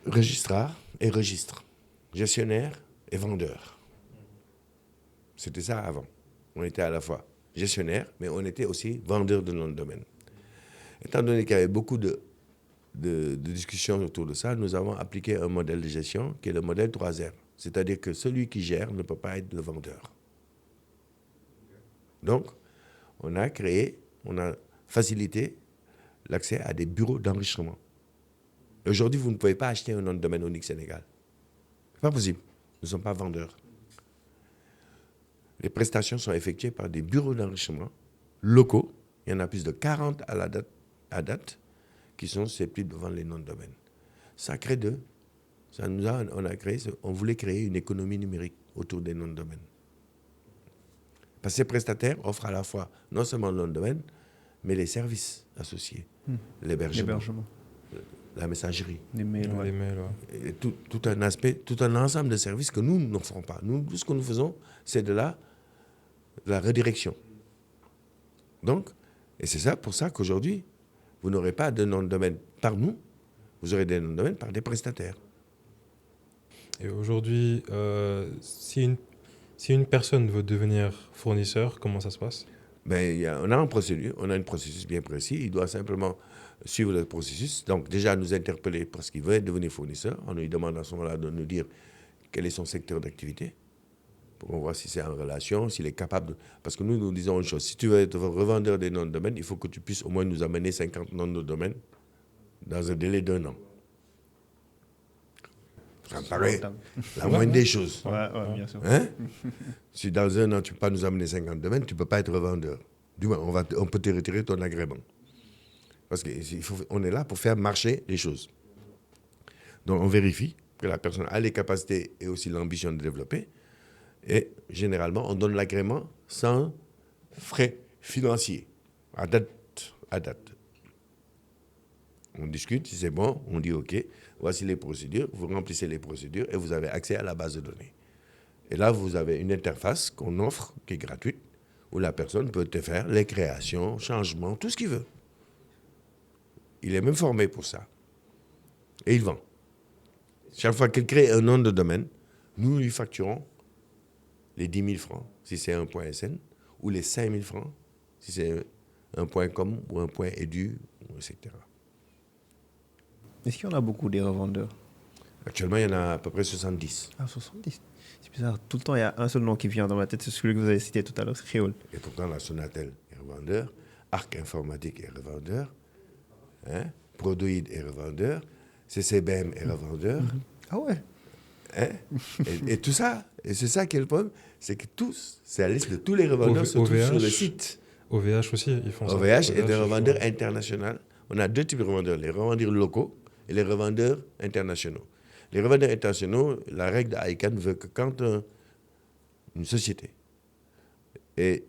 registrar et registre, gestionnaire et vendeur. C'était ça avant. On était à la fois gestionnaire, mais on était aussi vendeur de nom de domaine. Étant donné qu'il y avait beaucoup de discussions autour de ça, nous avons appliqué un modèle de gestion qui est le modèle 3R. C'est-à-dire que celui qui gère ne peut pas être le vendeur. Donc, on a facilité l'accès à des bureaux d'enregistrement. Aujourd'hui, vous ne pouvez pas acheter un nom de domaine au NIC Sénégal. Ce n'est pas possible. Nous ne sommes pas vendeurs. Les prestations sont effectuées par des bureaux d'enregistrement locaux. Il y en a plus de 40 à date qui sont susceptibles de vendre les noms de domaine. On voulait créer une économie numérique autour des noms de domaine. Parce que ces prestataires offrent à la fois non seulement le nom de domaine, mais les services associés, l'hébergement, la messagerie, les mails, Les mails, et tout un ensemble de services que nous n'offrons pas. Nous, tout ce que nous faisons, c'est de la redirection. Donc, et c'est pour ça qu'aujourd'hui, vous n'aurez pas de nom de domaine par nous, vous aurez des noms de domaine par des prestataires. Et aujourd'hui, si une personne veut devenir fournisseur, comment ça se passe? On a une processus bien précis. Il doit simplement suivre le processus. Donc, déjà, nous interpeller parce qu'il veut devenir fournisseur. On lui demande à ce moment-là de nous dire quel est son secteur d'activité pour qu'on voit si c'est en relation, s'il est capable de... Parce que nous disons une chose. Si tu veux être revendeur des noms de domaine, il faut que tu puisses au moins nous amener 50 noms de domaine dans un délai d'1 an. Ça me paraît la moindre des choses. Ouais, bien sûr. Hein? Si dans 1 an, tu ne peux pas nous amener 50 domaines, tu ne peux pas être revendeur. Du moins, on peut te retirer ton agrément. Parce qu'on est là pour faire marcher les choses. Donc, on vérifie que la personne a les capacités et aussi l'ambition de développer. Et généralement, on donne l'agrément sans frais financiers, à date. On discute, si c'est bon, on dit OK, voici les procédures, vous remplissez les procédures et vous avez accès à la base de données. Et là, vous avez une interface qu'on offre, qui est gratuite, où la personne peut te faire les créations, changements, tout ce qu'il veut. Il est même formé pour ça. Et il vend. Chaque fois qu'il crée un nom de domaine, nous lui facturons les 10 000 francs, si c'est un .sn, ou les 5 000 francs, si c'est un .com ou un .edu, etc. Est-ce qu'il y en a beaucoup des revendeurs? Actuellement, il y en a à peu près 70. Ah, 70. C'est bizarre. Tout le temps, il y a un seul nom qui vient dans ma tête, c'est celui que vous avez cité tout à l'heure, c'est Créole. Et pourtant, la Sonatel est revendeur, Arc Informatique est revendeur, Prodoid est revendeur, CCBM est revendeur. Ah ouais? Et tout ça, et c'est ça qui est le problème, c'est que c'est la liste de tous les revendeurs se trouvent sur le site. OVH aussi, ils font ça. OVH est un revendeur international. On a 2 types de revendeurs, les revendeurs locaux et les revendeurs internationaux. Les revendeurs internationaux, la règle d'ICANN veut que quand une société est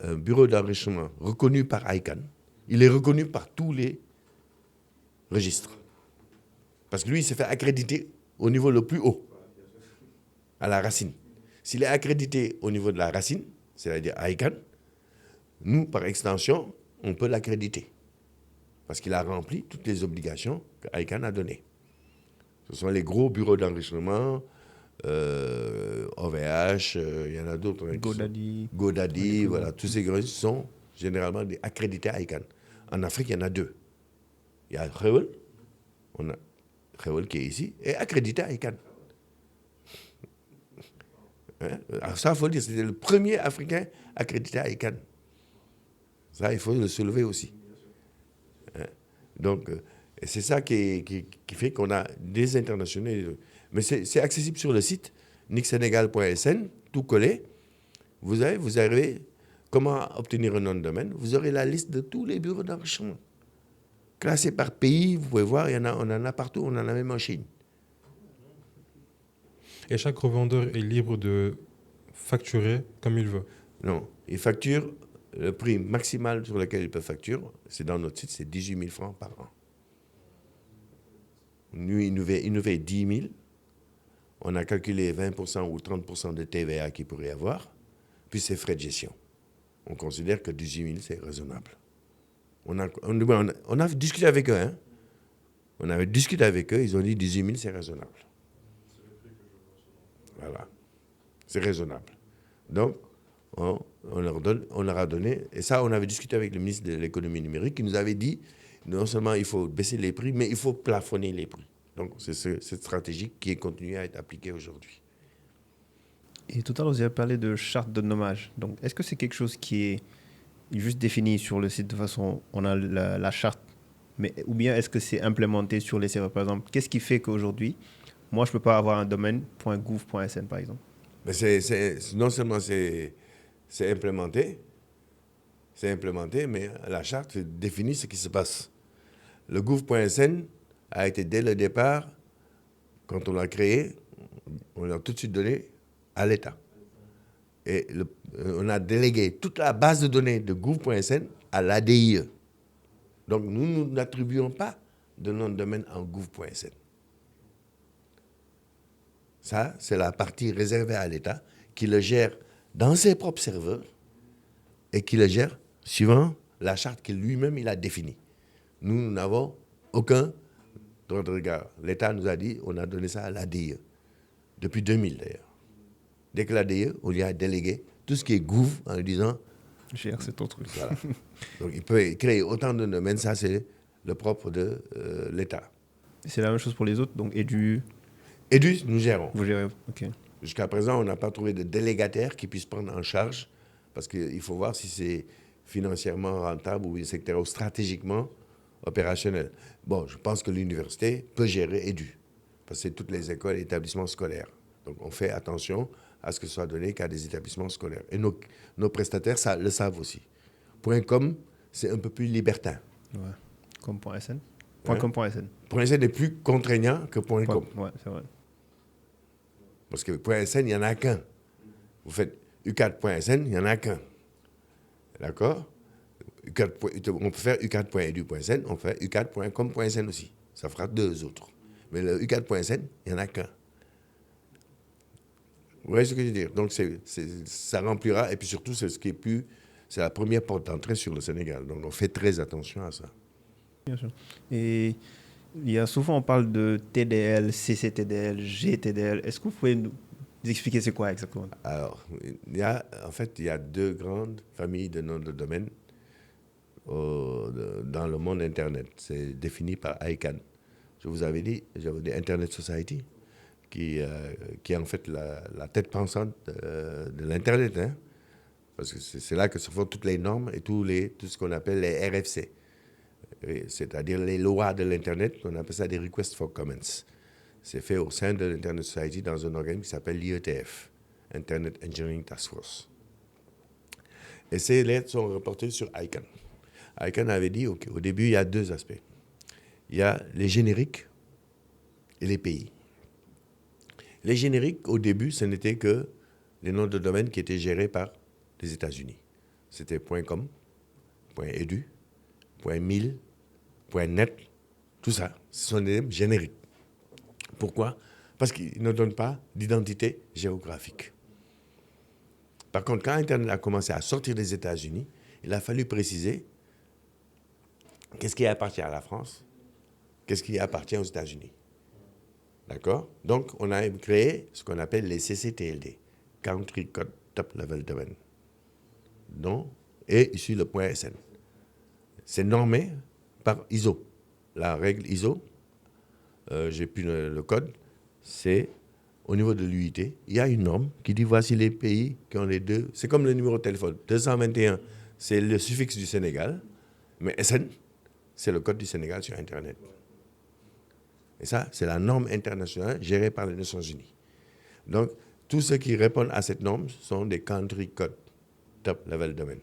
un bureau d'enregistrement reconnu par ICANN, il est reconnu par tous les registres. Parce que lui, il s'est fait accréditer au niveau le plus haut, à la racine. S'il est accrédité au niveau de la racine, c'est-à-dire ICANN, nous, par extension, on peut l'accréditer. Parce qu'il a rempli toutes les obligations que ICANN a données. Ce sont les gros bureaux d'enregistrement, OVH, il y en a d'autres. GoDaddy, voilà. Tous ces gros sont généralement accrédités à ICANN. En Afrique, il y en a 2. Il y a Rewel, on a Rewel qui est ici, et accrédité à ICANN. Alors ça, il faut le dire, c'était le premier Africain accrédité à ICANN. Ça, il faut le soulever aussi. Donc, et c'est ça qui fait qu'on a des internationaux. Mais c'est accessible sur le site nicsénégal.sn, tout collé. Vous arrivez, comment obtenir un nom de domaine. Vous aurez la liste de tous les bureaux d'enregistrement. Classés par pays, vous pouvez voir, on en a partout, on en a même en Chine. Et chaque revendeur est libre de facturer comme il veut. Non, il facture le prix maximal sur lequel il peut facturer, c'est dans notre site, c'est 18 000 francs par an. Nous, il nous fait 10 000. On a calculé 20% ou 30% de TVA qu'il pourrait y avoir, puis ses frais de gestion. on considère que 18 000, c'est raisonnable. On a discuté avec eux, hein. On avait discuté avec eux, ils ont dit 18 000, c'est raisonnable. Voilà, c'est raisonnable. Donc, on leur a donné, et ça, on avait discuté avec le ministre de l'économie numérique, qui nous avait dit, non seulement il faut baisser les prix, mais il faut plafonner les prix. Donc, c'est cette stratégie qui est continuée à être appliquée aujourd'hui. Et tout à l'heure, vous avez parlé de charte de nommage. Donc, est-ce que c'est quelque chose qui est juste défini sur le site de façon, on a la charte, ou bien est-ce que c'est implémenté sur les serveurs? Par exemple, qu'est-ce qui fait qu'aujourd'hui, moi, je ne peux pas avoir un domaine .gouv.sn, par exemple? Mais non seulement c'est implémenté, mais la charte définit ce qui se passe. Le gouv.sn a été dès le départ, quand on l'a créé, on l'a tout de suite donné à l'État. Et on a délégué toute la base de données de gouv.sn à l'ADIE. Donc nous n'attribuons pas de nom de domaine en gouv.sn. Ça, c'est la partie réservée à l'État qui le gère dans ses propres serveurs et qui le gère suivant la charte qu'il lui-même il a définie. Nous n'avons aucun droit de regard. L'État nous a dit, on a donné ça à l'ADIE, depuis 2000 d'ailleurs. Dès que l'ADIE, on lui a délégué tout ce qui est gouv en lui disant... Gère, c'est ton truc. Voilà. Donc il peut créer autant de domaines, ça c'est le propre de l'État. C'est la même chose pour les autres, donc Edu, nous gérons. vous gérez, ok. Jusqu'à présent, on n'a pas trouvé de délégataire qui puisse prendre en charge, parce qu'il faut voir si c'est financièrement rentable ou etc., ou stratégiquement opérationnel. Bon, je pense que l'université peut gérer Edu, parce que c'est toutes les écoles et établissements scolaires. Donc on fait attention à ce que ce soit donné qu'à des établissements scolaires. Et nos prestataires le savent aussi. .com, c'est un peu plus libertin. Ouais. Comme .sn. Hein? .com.sn. .sn est plus contraignant que .com. Ouais, c'est vrai. Parce que .sn, il n'y en a qu'un. Vous faites u4.sn, il n'y en a qu'un. D'accord? On peut faire u4.edu.sn, on fait u4.com.sn aussi. Ça fera 2 autres. Mais le u4.sn, il n'y en a qu'un. Vous voyez ce que je veux dire? Donc, ça remplira, et puis surtout, c'est la première porte d'entrée sur le Sénégal. Donc, on fait très attention à ça. Bien sûr. Et souvent, on parle de TDL, CCTDL, GTDL. Est-ce que vous pouvez nous expliquer c'est quoi exactement? Alors, il y a 2 grandes familles de noms de domaine dans le monde Internet. C'est défini par ICANN. Je vous avais dit, j'avais dit Internet Society, qui est en fait la tête pensante de l'Internet. Hein? Parce que c'est là que se font toutes les normes et tout ce qu'on appelle les RFC. C'est-à-dire les lois de l'Internet, on appelle ça des Requests for Comments. C'est fait au sein de l'Internet Society dans un organisme qui s'appelle l'IETF, Internet Engineering Task Force. Et ces lettres sont reportées sur ICANN. ICANN avait dit, OK, au début, il y a 2 aspects. Il y a les génériques et les pays. Les génériques, au début, ce n'était que les noms de domaine qui étaient gérés par les États-Unis. C'était .com, .edu, .mil, .net, tout ça. Ce sont des génériques. Pourquoi? Parce qu'ils ne donnent pas d'identité géographique. Par contre, quand Internet a commencé à sortir des États-Unis, il a fallu préciser qu'est-ce qui appartient à la France, qu'est-ce qui appartient aux États-Unis. D'accord? Donc, on a créé ce qu'on appelle les CCTLD, Country Code Top Level Domain, dont est issu le .sn. C'est normé par ISO. La règle ISO, j'ai plus le code, c'est au niveau de l'UIT, il y a une norme qui dit voici les pays qui ont les 2. C'est comme le numéro de téléphone. 221, c'est le suffixe du Sénégal, mais SN, c'est le code du Sénégal sur Internet. Et ça, c'est la norme internationale gérée par les Nations Unies. Donc, tous ceux qui répondent à cette norme sont des country code top level domain.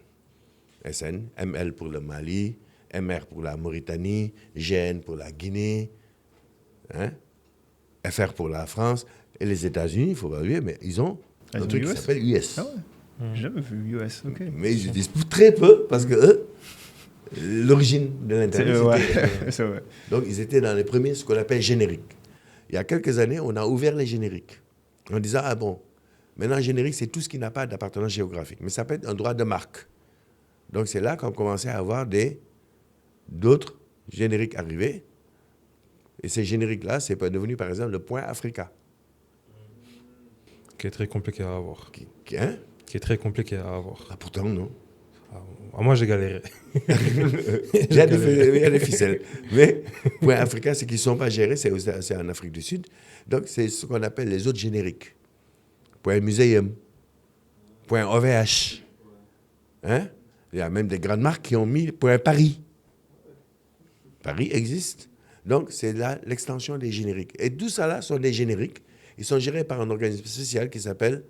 SN, ML pour le Mali, MR pour la Mauritanie, GN pour la Guinée, hein? FR pour la France, et les États-Unis, il faut pas oublier, mais ils ont un truc qui s'appelle US. Ah ouais, j'ai jamais vu US, ok. Mais ils utilisent très peu, parce que eux, l'origine de l'Internet, c'est vrai. Donc, ils étaient dans les premiers, ce qu'on appelle génériques. Il y a quelques années, on a ouvert les génériques. En disant, ah bon, maintenant, générique, c'est tout ce qui n'a pas d'appartenance géographique. Mais ça peut être un droit de marque. Donc, c'est là qu'on commençait à avoir d'autres génériques arriver. Et ces génériques-là, c'est devenu, par exemple, le Point Africa. Qui est très compliqué à avoir. Hein? Qui est très compliqué à avoir. Ah, pourtant, non. Moi, j'ai galéré. Il y a des ficelles. Mais Point Africa, c'est qu'ils ne sont pas gérés, c'est en Afrique du Sud. Donc, c'est ce qu'on appelle les autres génériques. Point Museum. Point OVH. Hein? Il y a même des grandes marques qui ont mis Point Paris. Paris existe. Donc, c'est là l'extension des génériques. Et tout ça là sont des génériques. Ils sont gérés par un organisme spécial qui s'appelle,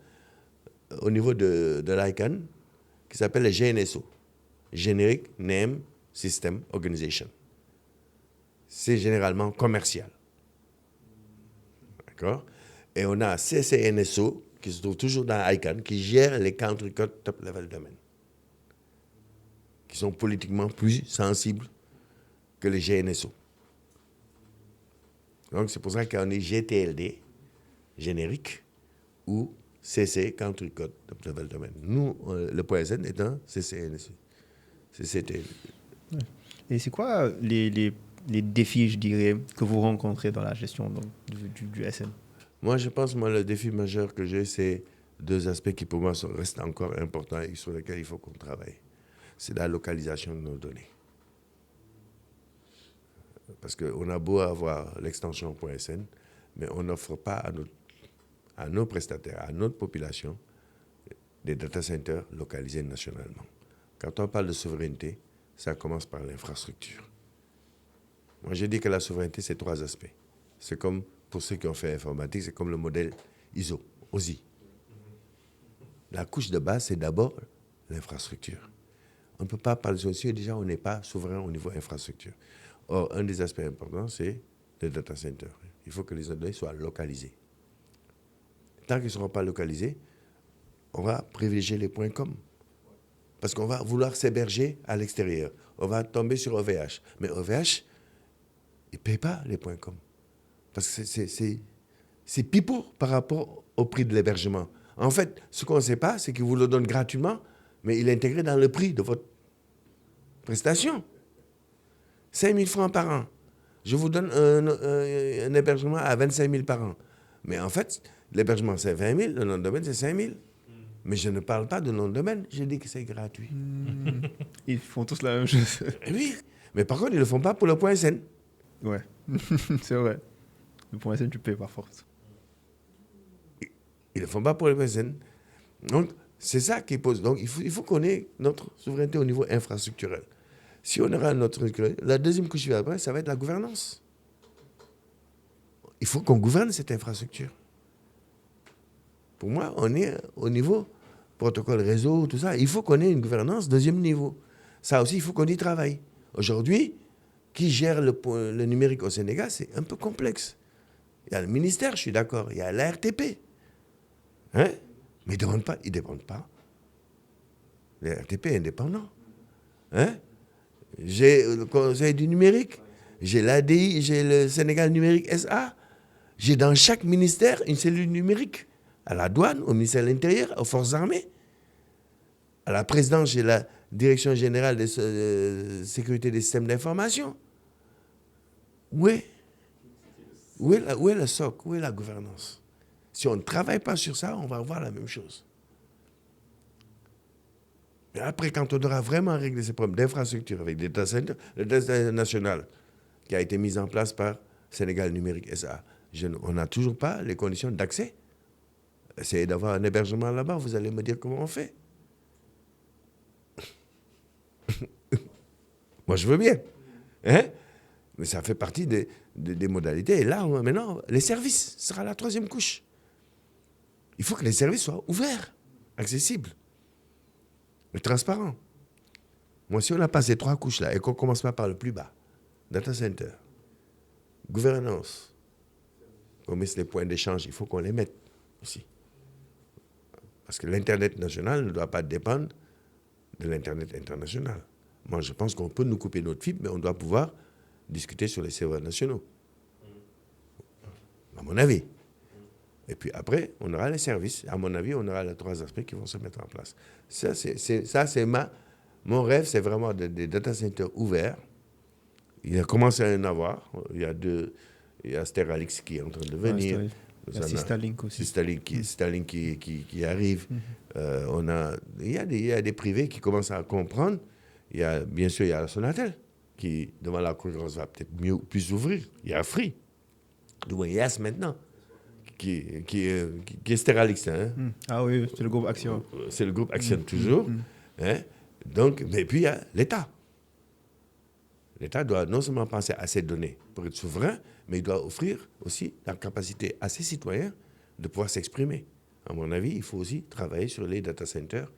au niveau de l'ICANN, qui s'appelle le GNSO. Generic Name System Organization. C'est généralement commercial. D'accord? Et on a CCNSO, qui se trouve toujours dans ICANN, qui gère les country code top level domain, qui sont politiquement plus sensibles que les GNSO. Donc, c'est pour ça qu'on est GTLD, générique, ou CC, Country Code Top Level Domain. Nous, le point SN est un CCNSO. CCTLD. Et c'est quoi les défis, je dirais, que vous rencontrez dans la gestion donc, du SN? Moi, je pense, le défi majeur que j'ai, c'est deux aspects qui, pour moi, restent encore importants et sur lesquels il faut qu'on travaille. C'est la localisation de nos données. Parce qu'on a beau avoir l'extension .sn, mais on n'offre pas à nos prestataires, à notre population, des data centers localisés nationalement. Quand on parle de souveraineté, ça commence par l'infrastructure. Moi, j'ai dit que la souveraineté, c'est trois aspects. C'est comme, pour ceux qui ont fait informatique, c'est comme le modèle ISO, OSI. La couche de base, c'est d'abord l'infrastructure. On ne peut pas parler de ceci, déjà, on n'est pas souverain au niveau infrastructure. Or, un des aspects importants, c'est le data center. Il faut que les données soient localisées. Tant qu'ils ne seront pas localisés, on va privilégier les points .com. Parce qu'on va vouloir s'héberger à l'extérieur. On va tomber sur OVH. Mais OVH, il ne paye pas les points .com. Parce que c'est pipeau par rapport au prix de l'hébergement. En fait, ce qu'on ne sait pas, c'est qu'il vous le donne gratuitement, mais il est intégré dans le prix de votre prestation. 5 000 francs par an. Je vous donne un hébergement à 25 000 par an. Mais en fait, l'hébergement, c'est 20 000, le nom de domaine, c'est 5 000. Mais je ne parle pas de nom de domaine, je dis que c'est gratuit. Ils font tous la même chose. Oui, mais par contre, ils ne le font pas pour le point SN. Ouais, c'est vrai. Le point SN, tu payes par force. Ils ne le font pas pour le point SN. Donc, c'est ça qui pose. Donc, il faut qu'on ait notre souveraineté au niveau infrastructurel. Si on aura notre... La deuxième couche après, ça va être la gouvernance. Il faut qu'on gouverne cette infrastructure. Pour moi, on est au niveau protocole réseau, tout ça. Il faut qu'on ait une gouvernance deuxième niveau. Ça aussi, il faut qu'on y travaille. Aujourd'hui, qui gère le numérique au Sénégal, c'est un peu complexe. Il y a le ministère, je suis d'accord. Il y a la RTP. Hein? Mais ils ne dépendent pas. Le RTP est indépendant. Hein? J'ai le Conseil du numérique, j'ai l'ADI, j'ai le Sénégal numérique SA. J'ai dans chaque ministère une cellule numérique. À la douane, au ministère de l'Intérieur, aux forces armées. À la présidence, j'ai la Direction générale de sécurité des systèmes d'information. Où est le socle? Où est la gouvernance? Si on ne travaille pas sur ça, on va avoir la même chose. Et après, quand on aura vraiment réglé ces problèmes d'infrastructure avec des data centers, le data center national qui a été mis en place par Sénégal Numérique SA, on n'a toujours pas les conditions d'accès. Essayez d'avoir un hébergement là-bas, vous allez me dire comment on fait. Moi, je veux bien. Hein? Mais ça fait partie des modalités. Et là, maintenant, les services sera la troisième couche. Il faut que les services soient ouverts, accessibles. Mais transparent. Moi, si on n'a pas ces trois couches-là et qu'on ne commence pas par le plus bas, data center, gouvernance, on met les points d'échange, il faut qu'on les mette aussi. Parce que l'Internet national ne doit pas dépendre de l'Internet international. Moi, je pense qu'on peut nous couper notre fibre, mais on doit pouvoir discuter sur les serveurs nationaux. À mon avis. Et puis après, on aura les services. À mon avis, on aura les trois aspects qui vont se mettre en place. Ça, c'est Mon rêve, c'est vraiment des data centers ouverts. Il a commencé à en avoir. Il y a Steralix qui est en train de Ouais, venir. il y a Systalink aussi. Starlink qui arrive. Il y a des privés qui commencent à comprendre. Bien sûr, il y a la Sonatel qui, devant la concurrence, va peut-être plus ouvrir. Il y a Free. Du moins, Yes maintenant, qui est Steralix. Hein. Ah oui, c'est le groupe Action. C'est le groupe Action toujours. Hein. Donc, mais puis, il y a l'État. L'État doit non seulement penser à ses données pour être souverain, mais il doit offrir aussi la capacité à ses citoyens de pouvoir s'exprimer. À mon avis, il faut aussi travailler sur les data centers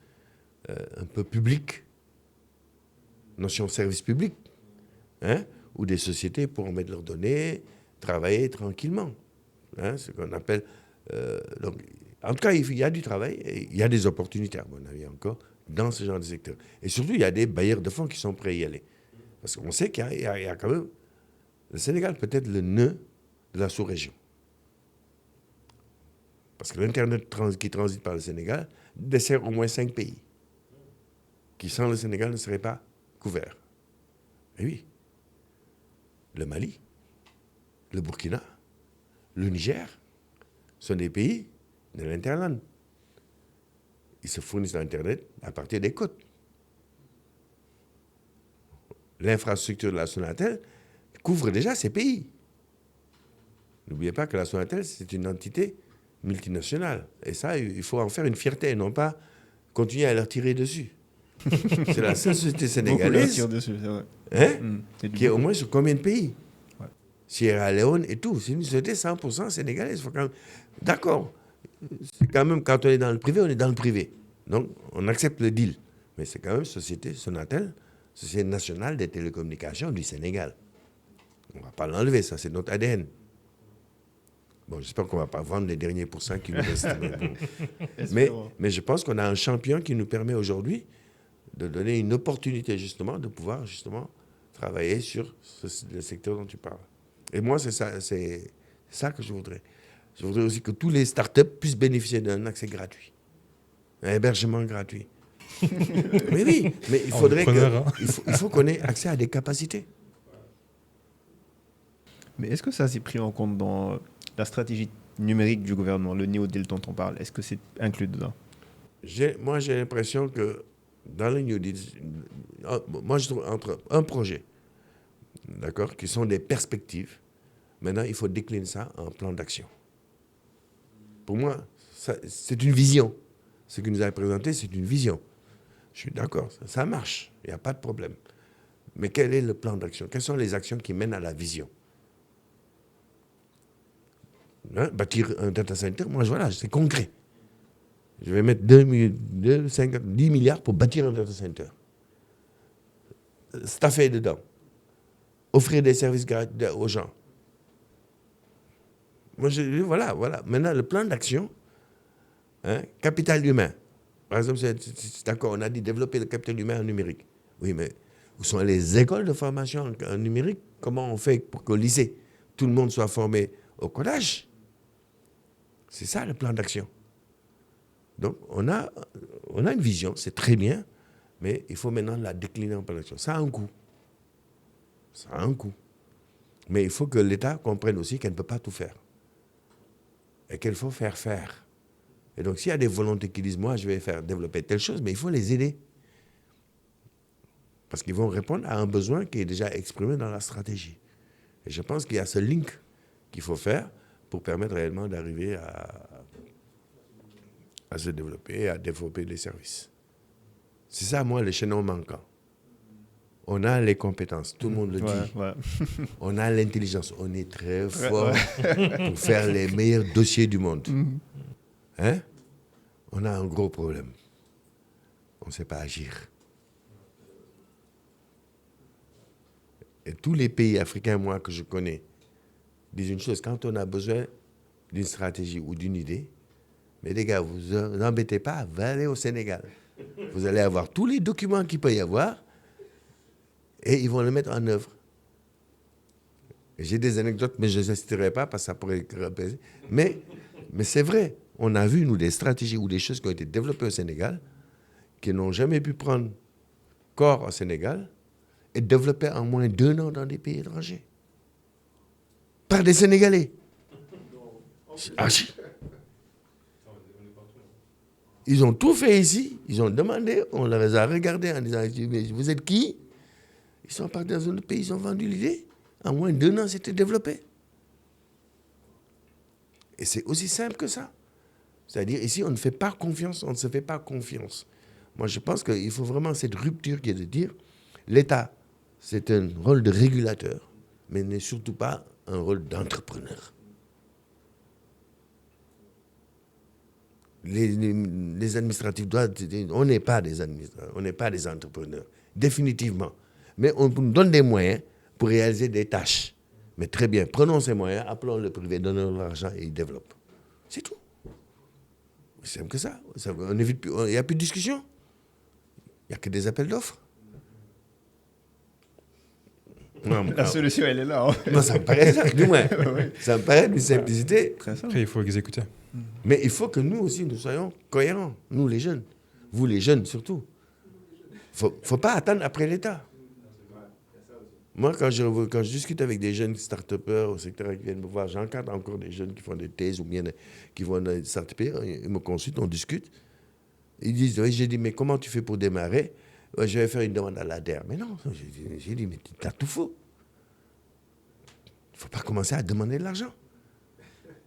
un peu publics, notion de service public, hein, où des sociétés pourront mettre leurs données, travailler tranquillement. Hein, ce qu'on appelle... donc, en tout cas, il y a du travail et il y a des opportunités, à mon avis, encore, dans ce genre de secteur. Et surtout, il y a des bailleurs de fonds qui sont prêts à y aller. Parce qu'on sait qu'il y a quand même... Le Sénégal peut être le nœud de la sous-région. Parce que l'Internet qui transite par le Sénégal dessert au moins 5 pays qui, sans le Sénégal, ne seraient pas couverts. Et oui, le Mali, le Burkina, le Niger sont des pays de l'Interland. Ils se fournissent l'Internet à partir des côtes. L'infrastructure de la Sonatel couvre déjà ces pays. N'oubliez pas que la Sonatel, c'est une entité multinationale. Et ça, il faut en faire une fierté et non pas continuer à leur tirer dessus. C'est la seule société sénégalaise dessus, c'est vrai. Hein, qui est au moins sur combien de pays? Ouais. Sierra Leone et tout. C'est une société 100% sénégalaise. Faut quand même... D'accord. C'est quand même, quand on est dans le privé, on est dans le privé. Donc, on accepte le deal. Mais c'est quand même société Sonatel, Société nationale des télécommunications du Sénégal. On ne va pas l'enlever, ça, c'est notre ADN. Bon, j'espère qu'on ne va pas vendre les derniers pourcents qui nous restent. mais je pense qu'on a un champion qui nous permet aujourd'hui de donner une opportunité, justement, de pouvoir, justement, travailler sur le secteur dont tu parles. Et moi, c'est ça que je voudrais. Je voudrais aussi que tous les startups puissent bénéficier d'un accès gratuit, un hébergement gratuit. Mais oui, mais il faudrait il faut qu'on ait accès à des capacités. Mais est-ce que ça s'est pris en compte dans la stratégie numérique du gouvernement, le New Deal dont on parle? Est-ce que c'est inclus dedans? Moi, j'ai l'impression que dans le New Deal, moi, je trouve entre un projet, d'accord, qui sont des perspectives, maintenant, il faut décliner ça en plan d'action. Pour moi, c'est une vision. Ce que nous a présenté, c'est une vision. Je suis d'accord, ça marche, il n'y a pas de problème. Mais quel est le plan d'action? Quelles sont les actions qui mènent à la vision? Hein, bâtir un data center, moi, voilà, c'est concret. Je vais mettre 10 milliards pour bâtir un data center. Staffer dedans. Offrir des services gratuits aux gens. Moi, voilà. Maintenant, le plan d'action, hein, capital humain. Par exemple, c'est d'accord, on a dit développer le capital humain en numérique. Oui, mais où sont les écoles de formation en numérique? Comment on fait pour qu'au lycée, tout le monde soit formé au collège? C'est ça le plan d'action. Donc, on a une vision, c'est très bien, mais il faut maintenant la décliner en plan d'action. Ça a un coût. Ça a un coût. Mais il faut que l'État comprenne aussi qu'elle ne peut pas tout faire. Et qu'il faut faire. Et donc, s'il y a des volontés qui disent, moi, je vais faire développer telle chose, mais il faut les aider. Parce qu'ils vont répondre à un besoin qui est déjà exprimé dans la stratégie. Et je pense qu'il y a ce link qu'il faut faire pour permettre réellement d'arriver à se développer, à développer des services. C'est ça, moi, le chaînon manquant. On a les compétences, tout le monde le dit. Ouais. On a l'intelligence, on est très fort pour faire les meilleurs dossiers du monde. Hein? On a un gros problème. On ne sait pas agir. Et tous les pays africains, moi, que je connais, disent une chose, quand on a besoin d'une stratégie ou d'une idée, mais les gars, vous embêtez pas, allez au Sénégal. Vous allez avoir tous les documents qu'il peut y avoir et ils vont le mettre en œuvre. J'ai des anecdotes, mais je ne les citerai pas parce que ça pourrait repéser. Mais c'est vrai, on a vu, nous, des stratégies ou des choses qui ont été développées au Sénégal qui n'ont jamais pu prendre corps au Sénégal est développé en moins d'1 an dans des pays étrangers. Par des Sénégalais. Ah, si. Ils ont tout fait ici, ils ont demandé, on les a regardés en disant, mais vous êtes qui? Ils sont partis dans un autre pays, ils ont vendu l'idée. En moins d'1 an, c'était développé. Et c'est aussi simple que ça. C'est-à-dire, ici, on ne fait pas confiance, on ne se fait pas confiance. Moi, je pense qu'il faut vraiment cette rupture qui est de dire, l'État, c'est un rôle de régulateur, mais n'est surtout pas un rôle d'entrepreneur. Les administratifs doivent... On n'est pas des administrateurs, on n'est pas des entrepreneurs, définitivement. Mais on nous donne des moyens pour réaliser des tâches. Mais très bien, prenons ces moyens, appelons le privé, donnons l'argent et ils développent. C'est tout. C'est simple que ça. On évite plus, il n'y a plus de discussion. Il n'y a que des appels d'offres. La solution, elle est là. Hein. Non, ça me paraît ça, du moins. Ça me paraît d'une simplicité. Très simple. Après, il faut exécuter. Mais il faut que nous aussi, nous soyons cohérents, nous les jeunes. Vous les jeunes surtout. Il ne faut pas attendre après l'État. Moi, quand je discute avec des jeunes start-upers au secteur qui viennent me voir, j'encadre encore des jeunes qui font des thèses ou bien qui vont dans des start-upers, ils me consultent, on discute. Ils disent, oui, j'ai dit, mais comment tu fais pour démarrer? Ouais, je vais faire une demande à l'ADER. Mais non, j'ai dit, mais t'as tout faux. Il ne faut pas commencer à demander de l'argent.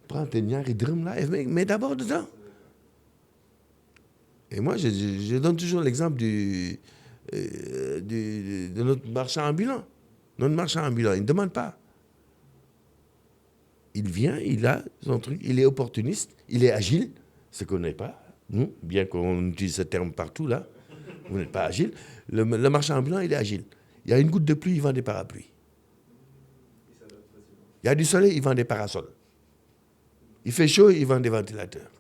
Prends tes niards et drum là et mets d'abord dedans. Et moi, je donne toujours l'exemple de notre marchand ambulant. Notre marchand ambulant, il ne demande pas. Il vient, il a son truc, il est opportuniste, il est agile, ce qu'on n'est pas, nous, bien qu'on utilise ce terme partout là, vous n'êtes pas agile. Le marchand ambulant, il est agile. Il y a une goutte de pluie, il vend des parapluies. Il y a du soleil, il vend des parasols. Il fait chaud, il vend des ventilateurs.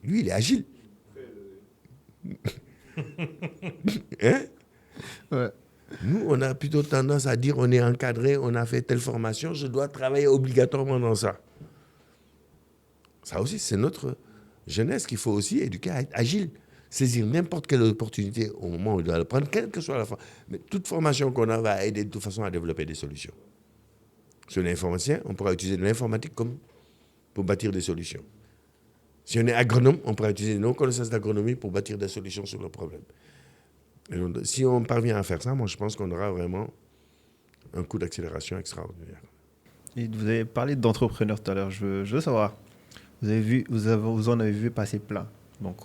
Lui, il est agile. Hein? Ouais. Nous, on a plutôt tendance à dire on est encadré, on a fait telle formation, je dois travailler obligatoirement dans ça. Ça aussi, c'est notre jeunesse qu'il faut aussi éduquer à être agile. Saisir n'importe quelle opportunité au moment où il doit le prendre, quelle que soit la formation. Mais toute formation qu'on a va aider de toute façon à développer des solutions. Si on est informaticien, on pourra utiliser de l'informatique comme pour bâtir des solutions. Si on est agronome, on pourra utiliser nos connaissances d'agronomie pour bâtir des solutions sur le problème. Et donc, si on parvient à faire ça, moi je pense qu'on aura vraiment un coup d'accélération extraordinaire. Et vous avez parlé d'entrepreneurs tout à l'heure. Je veux savoir, vous en avez vu passer plein. Donc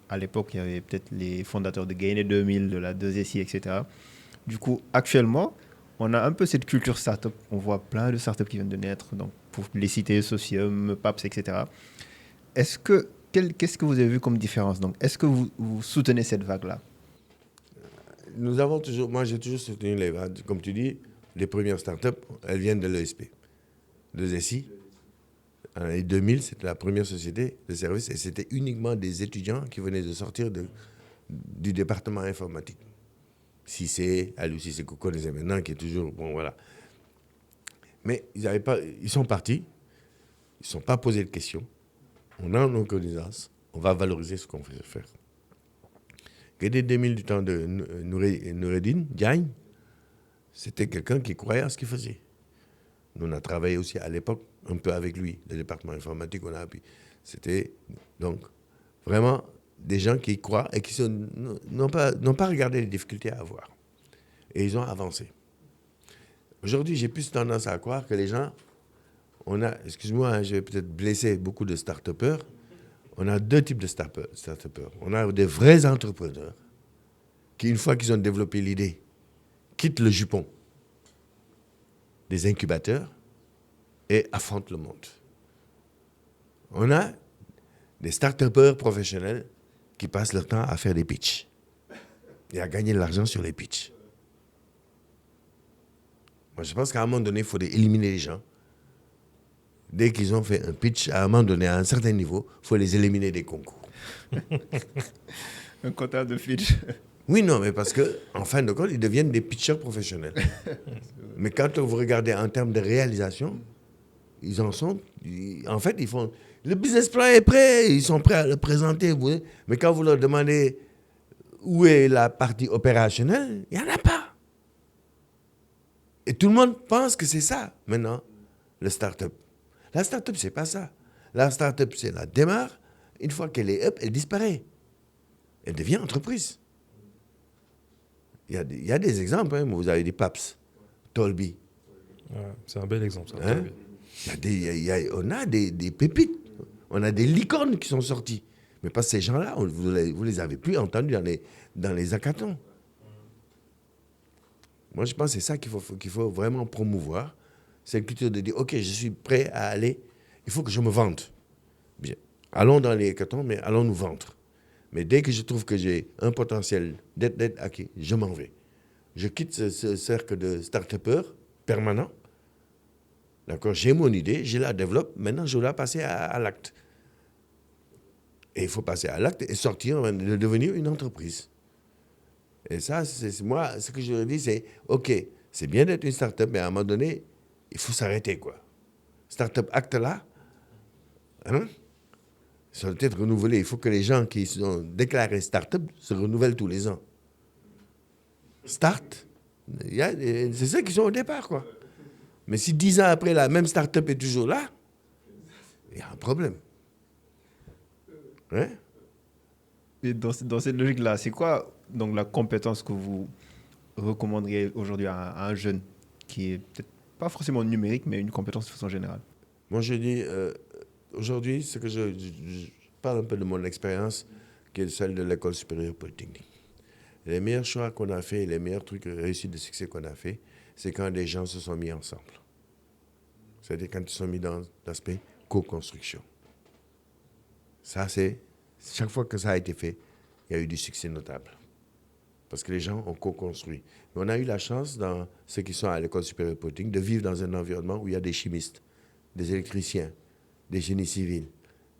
à l'époque, il y avait peut-être les fondateurs de Gainé 2000, de la 2SI, etc. Du coup, actuellement, on a un peu cette culture startup. On voit plein de startups qui viennent de naître, donc pour les citer, Socium, Paps, etc. Qu'est-ce que vous avez vu comme différence? Donc, est-ce que vous soutenez cette vague-là? Nous avons toujours, moi j'ai toujours soutenu les vagues. Comme tu dis, les premières startups, elles viennent de l'ESP. 2SI. En 2000, c'était la première société de services et c'était uniquement des étudiants qui venaient de sortir du département informatique. Cissé, Aliou Cissé, qu'on connaissait maintenant, qui est toujours, bon voilà. Mais ils sont partis, ils ne se sont pas posé de questions. On a nos connaissances, on va valoriser ce qu'on fait faire. Dès 2000, du temps de Noureddine Diagne, c'était quelqu'un qui croyait à ce qu'il faisait. Nous, on a travaillé aussi à l'époque un peu avec lui, le département informatique, on a appuyé. C'était donc vraiment des gens qui croient et qui n'ont pas regardé les difficultés à avoir. Et ils ont avancé. Aujourd'hui, j'ai plus tendance à croire que les gens, excuse-moi, je vais peut-être blesser beaucoup de start-upers, on a deux types de start-upers. On a des vrais entrepreneurs qui, une fois qu'ils ont développé l'idée, quittent le jupon des incubateurs et affrontent le monde. On a des start-upers professionnels qui passent leur temps à faire des pitchs et à gagner de l'argent sur les pitchs. Moi, je pense qu'à un moment donné, il faudrait éliminer les gens. Dès qu'ils ont fait un pitch, à un moment donné, à un certain niveau, il faut les éliminer des concours. Un quota de pitch. Oui, non, mais parce qu'en fin de compte, ils deviennent des pitchers professionnels. Mais quand vous regardez en termes de réalisation, ils en sont... En fait, ils font... Le business plan est prêt, ils sont prêts à le présenter. Mais quand vous leur demandez où est la partie opérationnelle? Il n'y en a pas. Et tout le monde pense que c'est ça, maintenant, le start-up. La start-up, c'est pas ça. La start-up, c'est la démarre. Une fois qu'elle est up, elle disparaît. Elle devient entreprise. Il y a des exemples. Hein. Vous avez des PAPS, Tolby. Ouais, c'est un bel exemple, ça. Hein? On a des pépites. On a des licornes qui sont sorties. Mais pas ces gens-là, vous les avez plus entendus dans les hackathons. Moi, je pense que c'est ça qu'il faut vraiment promouvoir. C'est la culture de dire, OK, je suis prêt à aller, il faut que je me vende. Bien. Allons dans les hackathons, mais allons nous vendre. Mais dès que je trouve que j'ai un potentiel d'être acquis, je m'en vais. Je quitte ce cercle de start-upers permanent. D'accord, j'ai mon idée, je la développe, maintenant je dois passer à l'acte. Et il faut passer à l'acte et sortir, de devenir une entreprise. Et ça, c'est moi, ce que je leur dis, c'est, OK, c'est bien d'être une start-up, mais à un moment donné, il faut s'arrêter, quoi. Start-up acte là, hein, ça doit être renouvelé. Il faut que les gens qui sont déclarés start-up se renouvellent tous les ans. Start, c'est ceux qui sont au départ, quoi. Mais si 10 ans après, la même start-up est toujours là, il y a un problème. Hein? Et dans cette logique-là, c'est quoi donc la compétence que vous recommanderiez aujourd'hui à un jeune qui est peut-être pas forcément numérique, mais une compétence de façon générale? Moi, je dis, aujourd'hui, ce que je parle un peu de mon expérience, qui est celle de l'École supérieure polytechnique. Les meilleurs choix qu'on a fait, les meilleurs trucs réussis de succès qu'on a fait, c'est quand des gens se sont mis ensemble. C'est-à-dire quand ils se sont mis dans l'aspect co-construction. Ça, c'est... Chaque fois que ça a été fait, il y a eu du succès notable. Parce que les gens ont co-construit. Mais on a eu la chance, dans ceux qui sont à l'École supérieure polytechnique, de vivre dans un environnement où il y a des chimistes, des électriciens, des génies civils,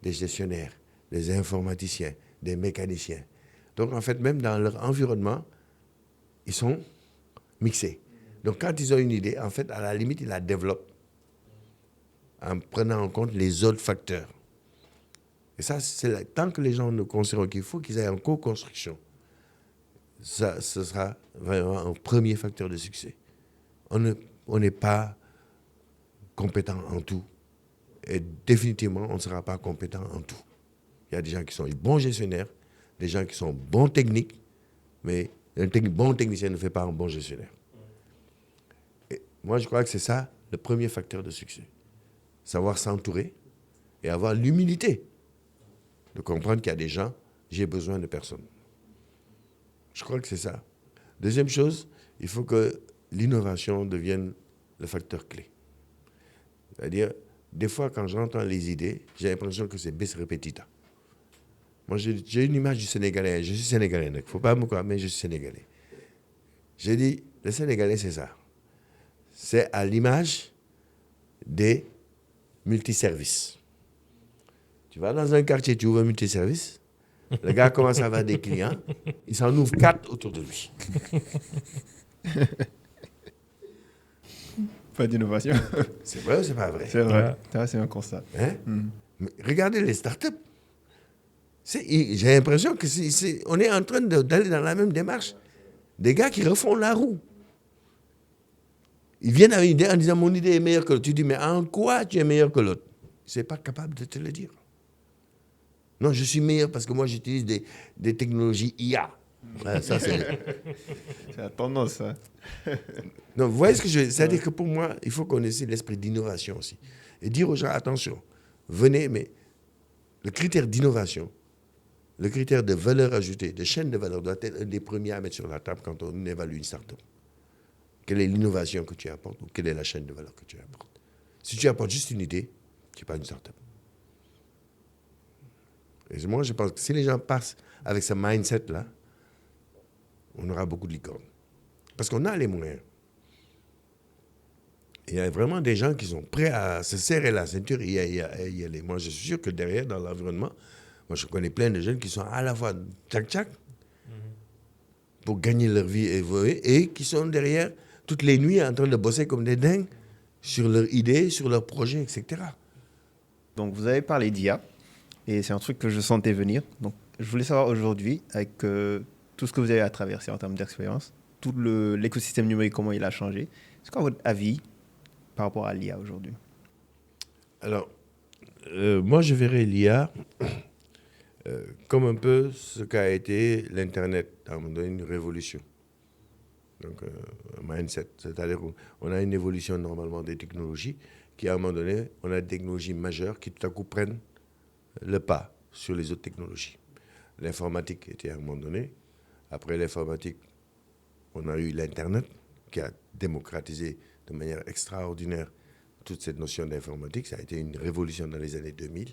des gestionnaires, des informaticiens, des mécaniciens. Donc, en fait, même dans leur environnement, ils sont mixés. Donc, quand ils ont une idée, en fait, à la limite, ils la développent en prenant en compte les autres facteurs. Et ça, tant que les gens ne considèrent qu'il faut qu'ils aient en co-construction, ça, ce sera vraiment un premier facteur de succès. On n'est pas compétent en tout. Et définitivement, on ne sera pas compétent en tout. Il y a des gens qui sont bons gestionnaires, des gens qui sont bons techniques, mais un bon technicien ne fait pas un bon gestionnaire. Et moi, je crois que c'est ça le premier facteur de succès. Savoir s'entourer et avoir l'humilité de comprendre qu'il y a des gens, j'ai besoin de personne. Je crois que c'est ça. Deuxième chose, il faut que l'innovation devienne le facteur clé. C'est-à-dire, des fois, quand j'entends les idées, j'ai l'impression que c'est bis repetita. Moi, j'ai une image du Sénégalais. Je suis Sénégalais, il ne faut pas me croire, mais je suis Sénégalais. J'ai dit, le Sénégalais, c'est ça. C'est à l'image des multiservices. Tu vas dans un quartier, tu ouvres un multiservice, le gars commence à avoir des clients, il s'en ouvre 4 autour de lui. Pas d'innovation. C'est vrai ou c'est pas vrai? C'est vrai. Ouais. C'est un constat. Hein? Mais regardez les startups. J'ai l'impression que on est en train d'aller dans la même démarche. Des gars qui refont la roue. Ils viennent avec une idée en disant mon idée est meilleure que l'autre. Tu dis mais en quoi tu es meilleur que l'autre? Il n'est pas capable de te le dire. Non, je suis meilleur parce que moi j'utilise des technologies IA. Ça, c'est la tendance, ça. Non, vous voyez ce que je veux dire? C'est-à-dire que pour moi, il faut qu'on ait l'esprit d'innovation aussi. Et dire aux gens, attention, venez, mais le critère d'innovation, le critère de valeur ajoutée, de chaîne de valeur, doit être un des premiers à mettre sur la table quand on évalue une start-up. Quelle est l'innovation que tu apportes ou quelle est la chaîne de valeur que tu apportes? Si tu apportes juste une idée, tu n'es pas une start-up. Et moi, je pense que si les gens passent avec ce mindset-là, on aura beaucoup de licornes. Parce qu'on a les moyens. Il y a vraiment des gens qui sont prêts à se serrer la ceinture et y aller. Moi, je suis sûr que derrière, dans l'environnement, moi, je connais plein de jeunes qui sont à la fois tchac-tchac pour gagner leur vie et qui sont derrière toutes les nuits en train de bosser comme des dingues sur leurs idées, sur leurs projets, etc. Donc, vous avez parlé d'IA et c'est un truc que je sentais venir. Donc, je voulais savoir aujourd'hui, avec tout ce que vous avez à traverser en termes d'expérience, tout l'écosystème numérique, comment il a changé. C'est quoi votre avis par rapport à l'IA aujourd'hui? Alors, moi, je verrais l'IA comme un peu ce qu'a été l'Internet, à un moment donné, une révolution. Donc, un mindset. C'est-à-dire qu'on a une évolution normalement des technologies qui, à un moment donné, on a des technologies majeures qui tout à coup prennent le pas sur les autres technologies. L'informatique était à un moment donné. Après l'informatique, on a eu l'Internet qui a démocratisé de manière extraordinaire toute cette notion d'informatique. Ça a été une révolution dans les années 2000.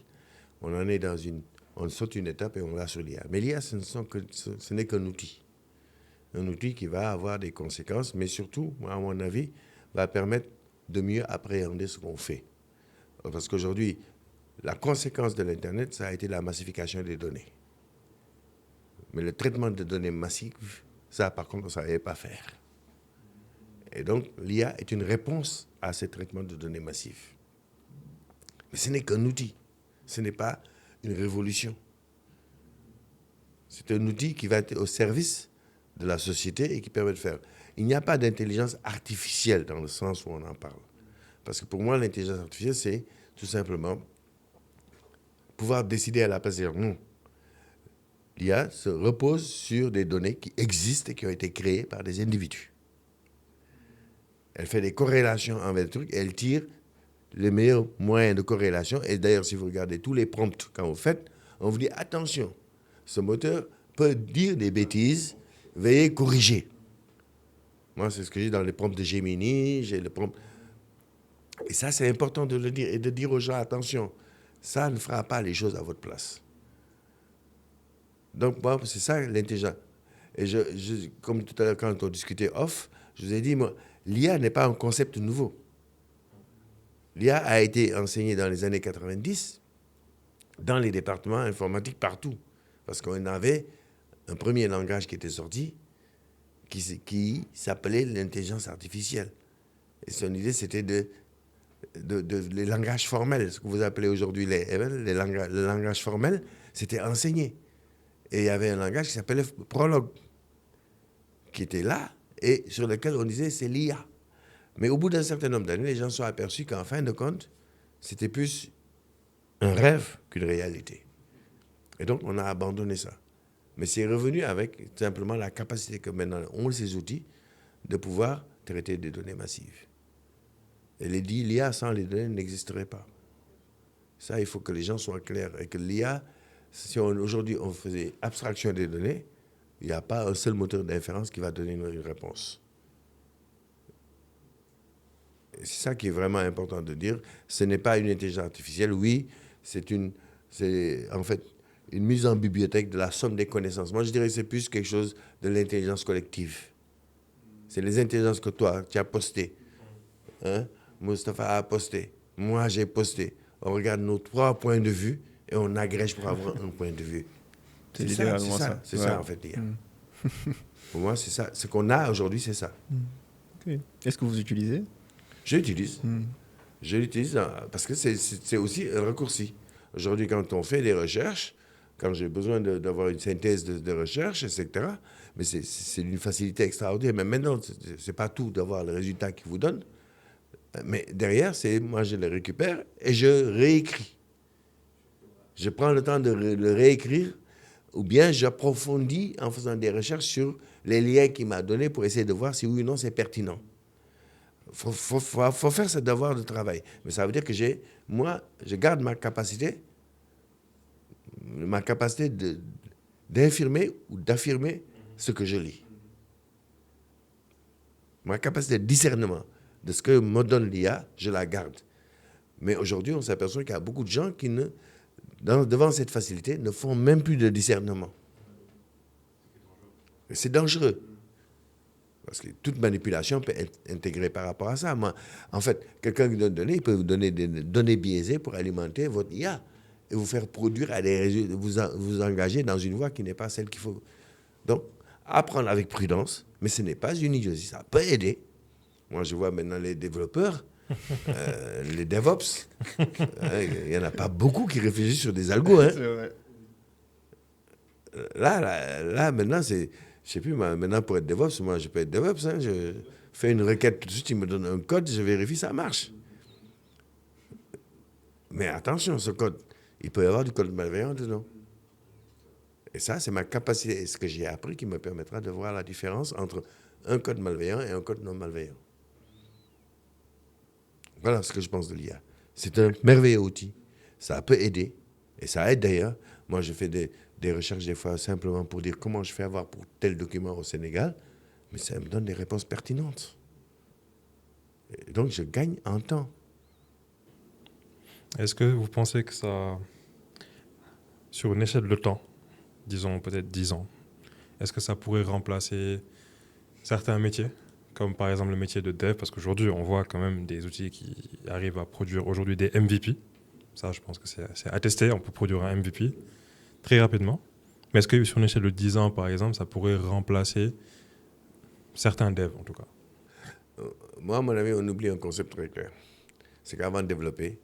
On en est dans on saute une étape et on va sur l'IA. Mais l'IA, ce n'est qu'un outil. Un outil qui va avoir des conséquences, mais surtout, à mon avis, va permettre de mieux appréhender ce qu'on fait. Parce qu'aujourd'hui, la conséquence de l'Internet, ça a été la massification des données. Mais le traitement de données massives, ça, par contre, on ne savait pas faire. Et donc, l'IA est une réponse à ce traitement de données massives. Mais ce n'est qu'un outil. Ce n'est pas une révolution. C'est un outil qui va être au service de la société et qui permet de faire. Il n'y a pas d'intelligence artificielle dans le sens où on en parle. Parce que pour moi, l'intelligence artificielle, c'est tout simplement pouvoir décider à la place de dire non. L'IA se repose sur des données qui existent et qui ont été créées par des individus. Elle fait des corrélations envers le truc et elle tire les meilleurs moyens de corrélation. Et d'ailleurs, si vous regardez tous les prompts quand vous faites, on vous dit attention, ce moteur peut dire des bêtises, veuillez corriger. Moi, c'est ce que j'ai dans les prompts de Gemini, j'ai le prompt. Et ça, c'est important de le dire et de dire aux gens attention, ça ne fera pas les choses à votre place. Donc, moi, c'est ça l'intelligence. Et comme tout à l'heure, quand on discutait off, je vous ai dit, moi, l'IA n'est pas un concept nouveau. L'IA a été enseignée dans les années 90 dans les départements informatiques partout. Parce qu'on avait un premier langage qui était sorti qui s'appelait l'intelligence artificielle. Et son idée, c'était les langages formels, ce que vous appelez aujourd'hui le langage formel, c'était enseigné. Et il y avait un langage qui s'appelait Prolog, qui était là et sur lequel on disait c'est l'IA. Mais au bout d'un certain nombre d'années, les gens se sont aperçus qu'en fin de compte, c'était plus un rêve qu'une réalité. Et donc, on a abandonné ça. Mais c'est revenu avec simplement la capacité que maintenant ont ces outils de pouvoir traiter des données massives. Et l'IA sans les données n'existerait pas. Ça, il faut que les gens soient clairs. Et que l'IA, si aujourd'hui on faisait abstraction des données, il n'y a pas un seul moteur d'inférence qui va donner une réponse. Et c'est ça qui est vraiment important de dire. Ce n'est pas une intelligence artificielle, oui, c'est en fait une mise en bibliothèque de la somme des connaissances. Moi, je dirais que c'est plus quelque chose de l'intelligence collective. C'est les intelligences que toi, tu as postées. Hein? Mustapha a posté. Moi, j'ai posté. On regarde nos 3 points de vue et on agrège pour avoir un point de vue. C'est ça. C'est ça, en fait, l'IA. Pour moi, c'est ça. Ce qu'on a aujourd'hui, c'est ça. Okay. Est-ce que vous utilisez? Je l'utilise. Je l'utilise parce que c'est aussi un raccourci. Aujourd'hui, quand on fait des recherches, quand j'ai besoin d'avoir une synthèse de recherche, etc., mais c'est d'une facilité extraordinaire. Mais maintenant, c'est pas tout d'avoir le résultat qu'il vous donne. Mais derrière, moi, je le récupère et je réécris. Je prends le temps de le réécrire ou bien j'approfondis en faisant des recherches sur les liens qu'il m'a donnés pour essayer de voir si oui ou non c'est pertinent. Faut faire ce devoir de travail. Mais ça veut dire que je garde ma capacité d'infirmer ou d'affirmer ce que je lis. Ma capacité de discernement de ce que me donne l'IA, je la garde. Mais aujourd'hui, on s'aperçoit qu'il y a beaucoup de gens qui, devant cette facilité, ne font même plus de discernement. Et c'est dangereux. Parce que toute manipulation peut être intégrée par rapport à ça. Moi, en fait, quelqu'un qui donne des données, il peut vous donner des données biaisées pour alimenter votre IA et vous faire produire à des résultats, vous engager dans une voie qui n'est pas celle qu'il faut. Donc, apprendre avec prudence, mais ce n'est pas une idiotie. Ça peut aider. Moi, je vois maintenant les développeurs, les DevOps, il n'y en a pas beaucoup qui réfléchissent sur des algos. Hein. C'est vrai. Là, maintenant, Je sais plus, maintenant pour être DevOps, moi je peux être DevOps. Hein, je fais une requête tout de suite, il me donne un code, je vérifie, ça marche. Mais attention, ce code, il peut y avoir du code malveillant dedans. Et ça, c'est ma capacité et ce que j'ai appris qui me permettra de voir la différence entre un code malveillant et un code non malveillant. Voilà ce que je pense de l'IA. C'est un merveilleux outil. Ça peut aider. Et ça aide d'ailleurs. Moi, je fais des recherches des fois simplement pour dire comment je fais avoir pour tel document au Sénégal. Mais ça me donne des réponses pertinentes. Et donc, je gagne en temps. Est-ce que vous pensez que ça, sur une échelle de temps, disons peut-être 10 ans, est-ce que ça pourrait remplacer certains métiers, comme par exemple le métier de dev, parce qu'aujourd'hui, on voit quand même des outils qui arrivent à produire aujourd'hui des MVP. Ça, je pense que c'est attesté, on peut produire un MVP très rapidement. Mais est-ce que sur une échelle de 10 ans, par exemple, ça pourrait remplacer certains devs, en tout cas? Moi, à mon avis, on oublie un concept très clair. C'est qu'avant de développer,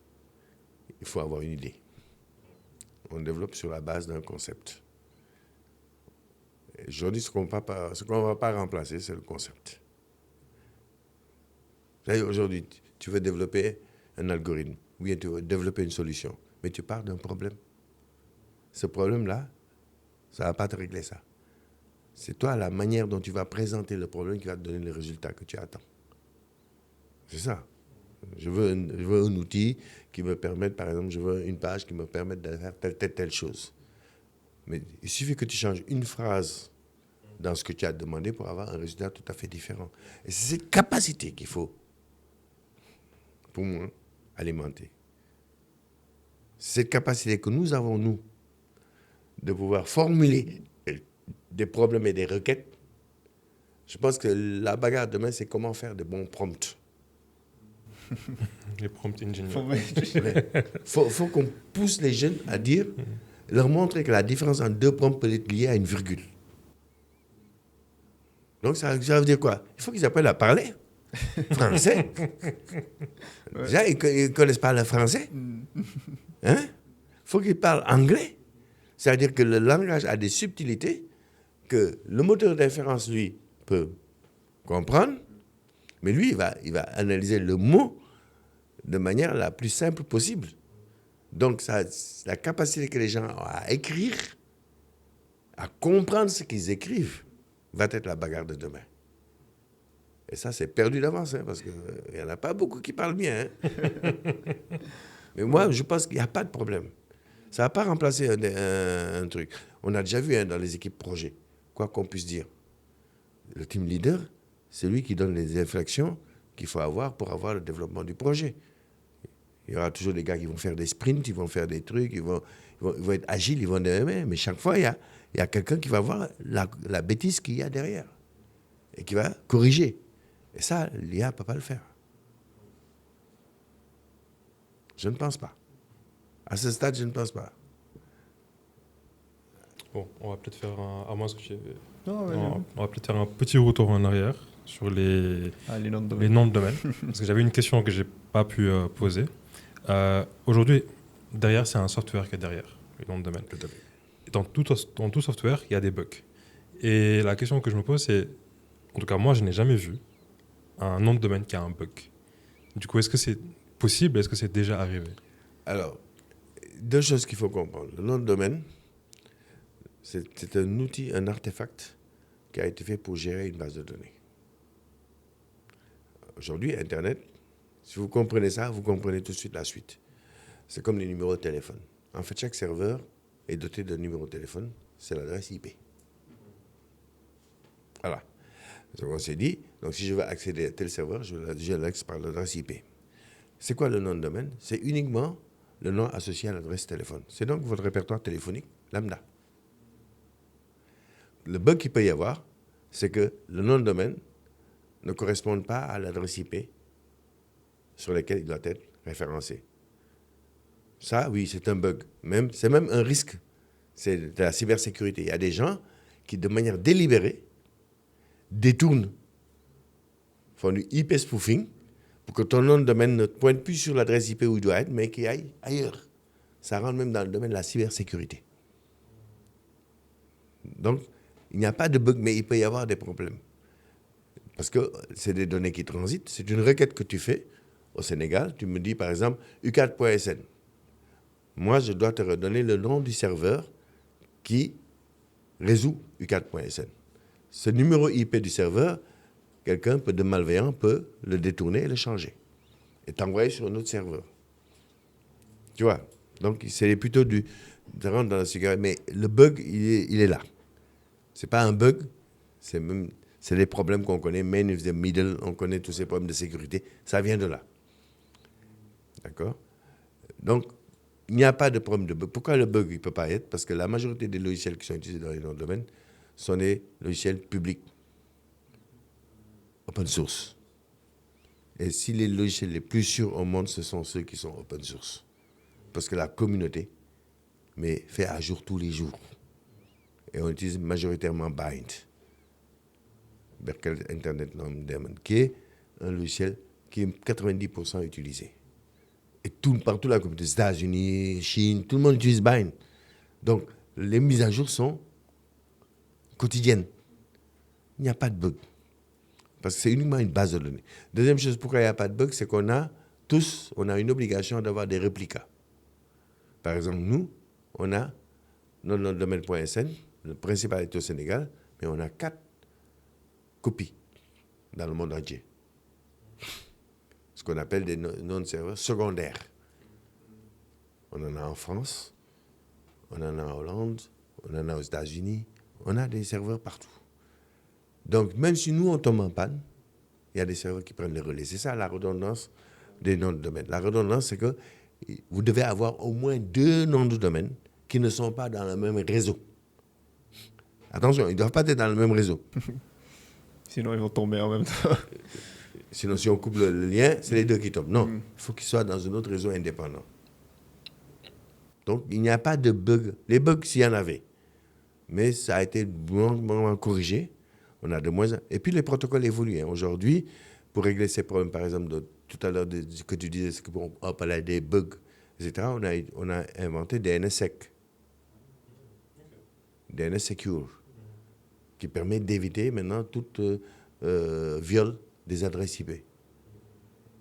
il faut avoir une idée. On développe sur la base d'un concept. Aujourd'hui, ce qu'on ne va pas remplacer, c'est le concept. Aujourd'hui, tu veux développer un algorithme, ou bien tu veux développer une solution, mais tu pars d'un problème. Ce problème-là, ça ne va pas te régler ça. C'est toi, la manière dont tu vas présenter le problème qui va te donner le résultat que tu attends. C'est ça. Je veux un outil qui me permette, par exemple, je veux une page qui me permette de faire telle chose. Mais il suffit que tu changes une phrase dans ce que tu as demandé pour avoir un résultat tout à fait différent. Et c'est cette capacité qu'il faut, pour moi, alimenter. C'est cette capacité que nous avons, nous, de pouvoir formuler des problèmes et des requêtes. Je pense que la bagarre demain, c'est comment faire de bons prompts. Les prompt engineers. Faut qu'on pousse les jeunes à dire, leur montrer que la différence entre deux prompts peut être liée à une virgule. Donc ça veut dire quoi? Il faut qu'ils apprennent à parler français. Déjà, ils ne connaissent pas le français. Il faut qu'ils parlent anglais. C'est-à-dire que le langage a des subtilités que le moteur d'inférence, lui, peut comprendre, mais lui, il va analyser le mot de manière la plus simple possible. Donc, la capacité que les gens ont à écrire, à comprendre ce qu'ils écrivent, va être la bagarre de demain. Et ça, c'est perdu d'avance, parce qu'il n'y en a pas beaucoup qui parlent bien. Mais moi, je pense qu'il n'y a pas de problème. Ça ne va pas remplacer un truc. On a déjà vu dans les équipes projet, quoi qu'on puisse dire. Le team leader, c'est lui qui donne les inflexions qu'il faut avoir pour avoir le développement du projet. Il y aura toujours des gars qui vont faire des sprints, ils vont faire des trucs, ils vont être agiles, ils vont aimer, mais chaque fois, il y a quelqu'un qui va voir la bêtise qu'il y a derrière et qui va corriger. Et ça, l'IA ne peut pas le faire. Je ne pense pas. À ce stade, je ne pense pas. Bon, on va peut-être faire à moins que j'ai... Non. On va peut-être faire un petit retour en arrière sur les noms de domaine. les noms de domaine. Parce que j'avais une question que je n'ai pas pu poser. Aujourd'hui, derrière, c'est un software qui est derrière, les noms de domaine. Tout à fait. Et dans tout software, il y a des bugs. Et la question que je me pose, c'est, en tout cas, moi, je n'ai jamais vu un nom de domaine qui a un bug. Du coup, est-ce que c'est possible? Est-ce que c'est déjà arrivé? Alors, deux choses qu'il faut comprendre. Le nom de domaine, c'est un outil, un artefact qui a été fait pour gérer une base de données. Aujourd'hui, Internet, si vous comprenez ça, vous comprenez tout de suite la suite. C'est comme les numéros de téléphone. En fait, chaque serveur est doté d'un numéro de téléphone, c'est l'adresse IP. Voilà. Donc on s'est dit, donc si je veux accéder à tel serveur, je l'accède par l'adresse IP. C'est quoi le nom de domaine? C'est uniquement le nom associé à l'adresse téléphone. C'est donc votre répertoire téléphonique lambda. Le bug qu'il peut y avoir, c'est que le nom de domaine ne correspond pas à l'adresse IP sur laquelle il doit être référencé. Ça, oui, c'est un bug. C'est même un risque. C'est de la cybersécurité. Il y a des gens qui, de manière délibérée, détournent, font du IP spoofing pour que ton nom de domaine ne pointe plus sur l'adresse IP où il doit être, mais qu'il aille ailleurs. Ça rentre même dans le domaine de la cybersécurité. Donc, il n'y a pas de bug, mais il peut y avoir des problèmes. Parce que c'est des données qui transitent. C'est une requête que tu fais au Sénégal. Tu me dis, par exemple, u4.sn. Moi, je dois te redonner le nom du serveur qui résout u4.sn. Ce numéro IP du serveur, quelqu'un de malveillant peut le détourner et le changer. Et t'envoyer sur un autre serveur. Tu vois? Donc, c'est plutôt ça rentre dans la sécurité. Mais le bug, il est là. C'est pas un bug, c'est les problèmes qu'on connaît. Man in the middle, on connaît tous ces problèmes de sécurité. Ça vient de là. D'accord? Donc, il n'y a pas de problème de bug. Pourquoi le bug, il ne peut pas être? Parce que la majorité des logiciels qui sont utilisés dans les noms de domaine sont des logiciels publics, open source. Et si les logiciels les plus sûrs au monde, ce sont ceux qui sont open source. Parce que la communauté fait à jour tous les jours. Et on utilise majoritairement Bind, Berkeley Internet Name Daemon, qui est un logiciel qui est 90% utilisé. Et partout la communauté, États-Unis, Chine, tout le monde utilise Bind. Donc, les mises à jour sont quotidiennes. Il n'y a pas de bug. Parce que c'est uniquement une base de données. Deuxième chose, pourquoi il n'y a pas de bug, c'est qu'on a une obligation d'avoir des réplicas. Par exemple, nous, on a notre domaine.sn, le principal est au Sénégal, mais on a 4 copies dans le monde entier. Ce qu'on appelle des noms de serveurs secondaires. On en a en France, on en a en Hollande, on en a aux États-Unis, on a des serveurs partout. Donc, même si nous, on tombe en panne, il y a des serveurs qui prennent le relais. C'est ça la redondance des noms de domaine. La redondance, c'est que vous devez avoir au moins 2 noms de domaine qui ne sont pas dans le même réseau. Attention, ils ne doivent pas être dans le même réseau. Sinon, ils vont tomber en même temps. Sinon, si on coupe le lien, c'est les 2 qui tombent. Non, il faut qu'ils soient dans un autre réseau indépendant. Donc, il n'y a pas de bug. Les bugs, s'il y en avait. Mais ça a été vraiment corrigé. On a de moins... Et puis, les protocoles évoluent. Aujourd'hui, pour régler ces problèmes, par exemple, tout à l'heure, que tu disais, c'est qu'on parlait des bugs, etc., on a inventé DNSSEC. DNS Secure, qui permet d'éviter maintenant tout viol des adresses IP.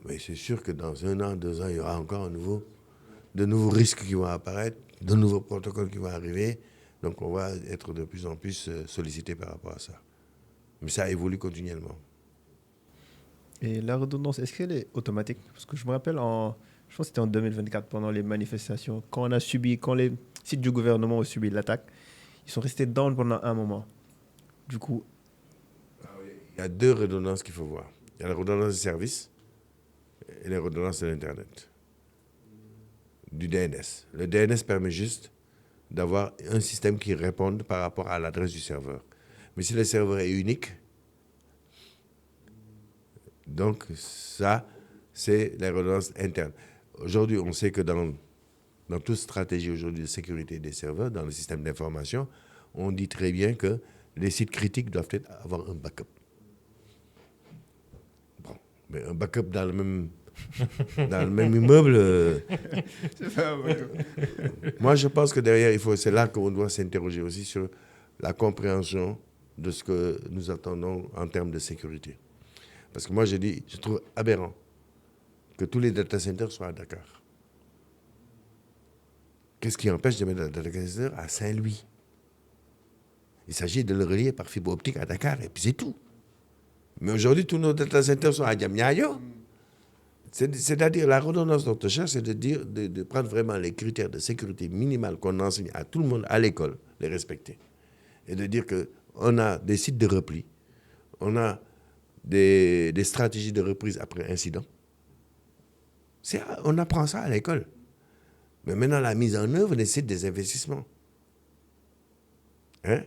Mais c'est sûr que dans 1 an, 2 ans, il y aura encore de nouveaux risques qui vont apparaître, de nouveaux protocoles qui vont arriver. Donc, on va être de plus en plus sollicité par rapport à ça. Mais ça évolue continuellement. Et la redondance, est-ce qu'elle est automatique? Parce que je me rappelle, je pense que c'était en 2024, pendant les manifestations, quand les sites du gouvernement ont subi l'attaque, ils sont restés down pendant un moment. Du coup... Il y a 2 redondances qu'il faut voir. Il y a la redondance de service et la redondance de l'Internet, du DNS. Le DNS permet juste d'avoir un système qui réponde par rapport à l'adresse du serveur. Mais si le serveur est unique, donc ça, c'est la redondance interne. Aujourd'hui, on sait que dans toute stratégie aujourd'hui de sécurité des serveurs, dans le système d'information, on dit très bien que les sites critiques doivent avoir un backup. Bon, mais un backup dans le même immeuble. Moi, je pense que derrière, c'est là qu'on doit s'interroger aussi sur la compréhension de ce que nous attendons en termes de sécurité. Parce que moi, je trouve aberrant que tous les data centers soient à Dakar. Qu'est-ce qui empêche de mettre un data center à Saint-Louis? Il s'agit de le relier par fibre optique à Dakar, et puis c'est tout. Mais aujourd'hui, tous nos data centers sont à Diamniadio. C'est-à-dire, la redondance de notre cherche, c'est de prendre vraiment les critères de sécurité minimale qu'on enseigne à tout le monde à l'école, les respecter. Et de dire qu'on a des sites de repli, on a des stratégies de reprise après incident. On apprend ça à l'école. Mais maintenant, la mise en œuvre nécessite des investissements.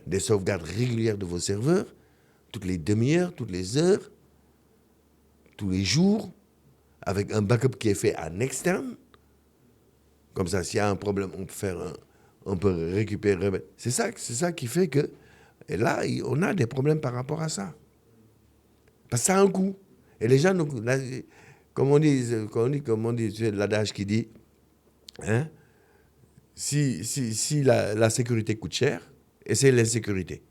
Des sauvegardes régulières de vos serveurs, toutes les demi-heures, toutes les heures, tous les jours, avec un backup qui est fait en externe. Comme ça, s'il y a un problème, on peut récupérer, remettre. C'est ça qui fait que... Et là, on a des problèmes par rapport à ça. Parce que ça a un coût. Et les gens, comme on dit, c'est l'adage qui dit, si la sécurité coûte cher, et c'est l'insécurité.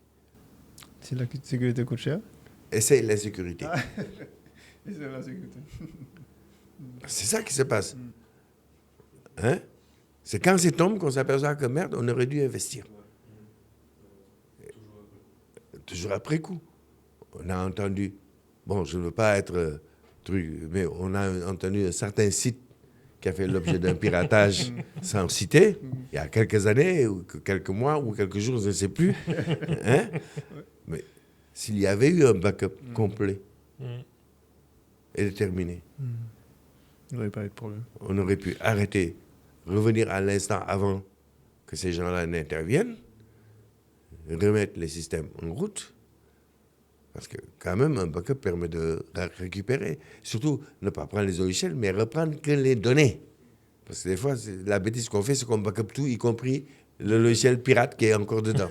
Si la sécurité coûte cher. Et c'est l'insécurité. Et c'est la sécurité. C'est ça qui se passe. Hein? C'est quand c'est tombé qu'on s'aperçoit que merde, on aurait dû investir. Toujours après coup. On a entendu, bon, je ne veux pas être truc, mais on a entendu un certain site qui a fait l'objet d'un piratage sans citer, il y a quelques années, ou quelques mois, ou quelques jours, je ne sais plus. Hein? Mais s'il y avait eu un backup complet et déterminé, Il n'y aurait pas eu de problème. on aurait pu arrêter, revenir à l'instant avant que ces gens-là n'interviennent, remettre les systèmes en route. Parce que quand même, un backup permet de récupérer. Surtout, ne pas prendre les logiciels, mais reprendre que les données. Parce que des fois, la bêtise qu'on fait, c'est qu'on backup tout, y compris le logiciel pirate qui est encore dedans.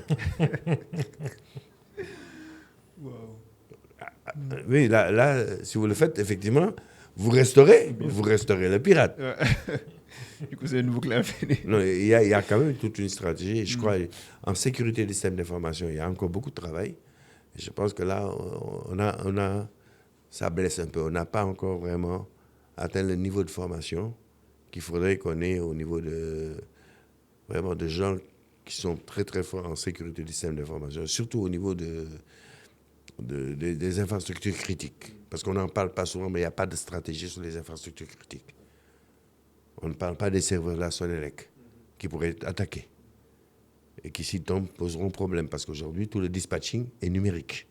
Oui, là, si vous le faites, effectivement, vous restaurez le pirate. Du coup, c'est une boucle infinie. Non, il y a quand même toute une stratégie. Je crois, en sécurité des systèmes d'information, il y a encore beaucoup de travail. Et je pense que là, ça blesse un peu. On n'a pas encore vraiment atteint le niveau de formation qu'il faudrait qu'on ait au niveau vraiment de gens qui sont très, très forts en sécurité des systèmes d'information, surtout au niveau des infrastructures critiques. Parce qu'on n'en parle pas souvent, mais il n'y a pas de stratégie sur les infrastructures critiques. On ne parle pas des serveurs de la Sonelec qui pourraient être attaqués et qui, s'ils tombent, poseront problème. Parce qu'aujourd'hui, tout le dispatching est numérique.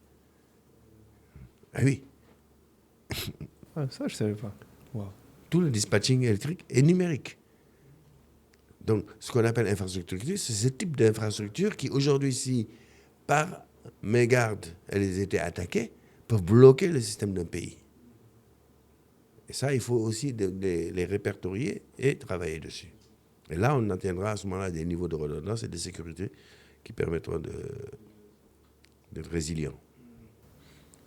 Ah oui. Ah, ça, je ne savais pas. Wow. Tout le dispatching électrique est numérique. Donc, ce qu'on appelle infrastructure critique, c'est ce type d'infrastructure qui, aujourd'hui, si par mégarde, elles étaient attaquées, peuvent bloquer le système d'un pays. Et ça, il faut aussi les répertorier et travailler dessus. Et là, on atteindra à ce moment-là des niveaux de redondance et de sécurité qui permettront d'être résilients.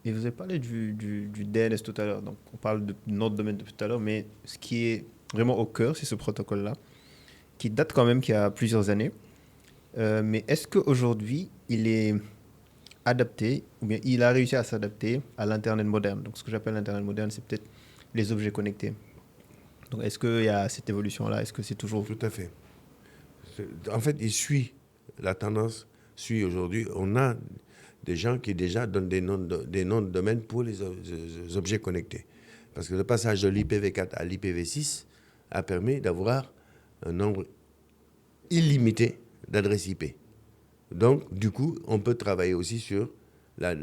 Et vous avez parlé du DNS tout à l'heure. Donc, on parle de notre domaine depuis tout à l'heure, mais ce qui est vraiment au cœur, c'est ce protocole-là, qui date quand même qu'il y a plusieurs années. Mais est-ce qu'aujourd'hui, il est adapté, ou bien il a réussi à s'adapter à l'Internet moderne? Donc, ce que j'appelle l'Internet moderne, c'est peut-être les objets connectés. Donc, est-ce qu'il y a cette évolution-là? Est-ce que c'est toujours... Tout à fait. En fait, il suit la tendance, suit aujourd'hui. On a des gens qui déjà donnent des noms de domaine pour les objets connectés. Parce que le passage de l'IPv4 à l'IPv6 a permis d'avoir un nombre illimité d'adresses IP. Donc, du coup, on peut travailler aussi sur la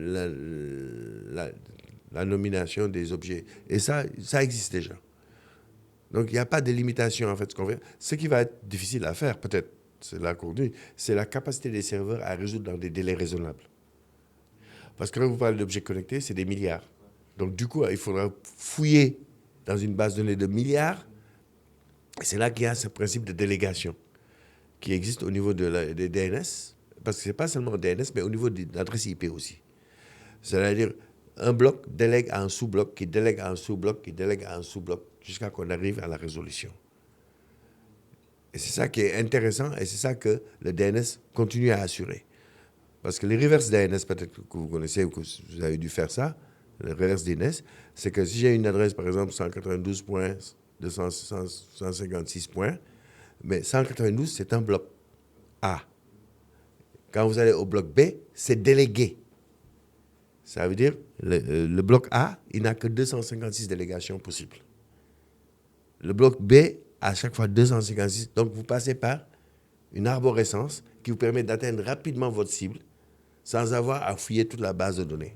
nomination des objets. Et ça existe déjà. Donc, il n'y a pas de limitation, en fait, ce qu'on fait. Ce qui va être difficile à faire, peut-être, c'est la conduite, c'est la capacité des serveurs à résoudre dans des délais raisonnables. Parce que quand vous parlez d'objets connectés, c'est des milliards. Donc, du coup, il faudra fouiller dans une base de données de milliards. Et c'est là qu'il y a ce principe de délégation qui existe au niveau des DNS. Parce que ce n'est pas seulement DNS, mais au niveau de l'adresse IP aussi. C'est-à-dire, un bloc délègue à un sous-bloc, qui délègue à un sous-bloc, qui délègue à un sous-bloc, jusqu'à qu'on arrive à la résolution. Et c'est ça qui est intéressant, et c'est ça que le DNS continue à assurer. Parce que les reverse DNS, peut-être que vous connaissez ou que vous avez dû faire ça, le reverse DNS, c'est que si j'ai une adresse, par exemple, 192.256 points, mais 192, c'est un bloc A. Quand vous allez au bloc B, c'est délégué. Ça veut dire le bloc A, il n'a que 256 délégations possibles. Le bloc B, à chaque fois 256. Donc, vous passez par une arborescence qui vous permet d'atteindre rapidement votre cible sans avoir à fouiller toute la base de données.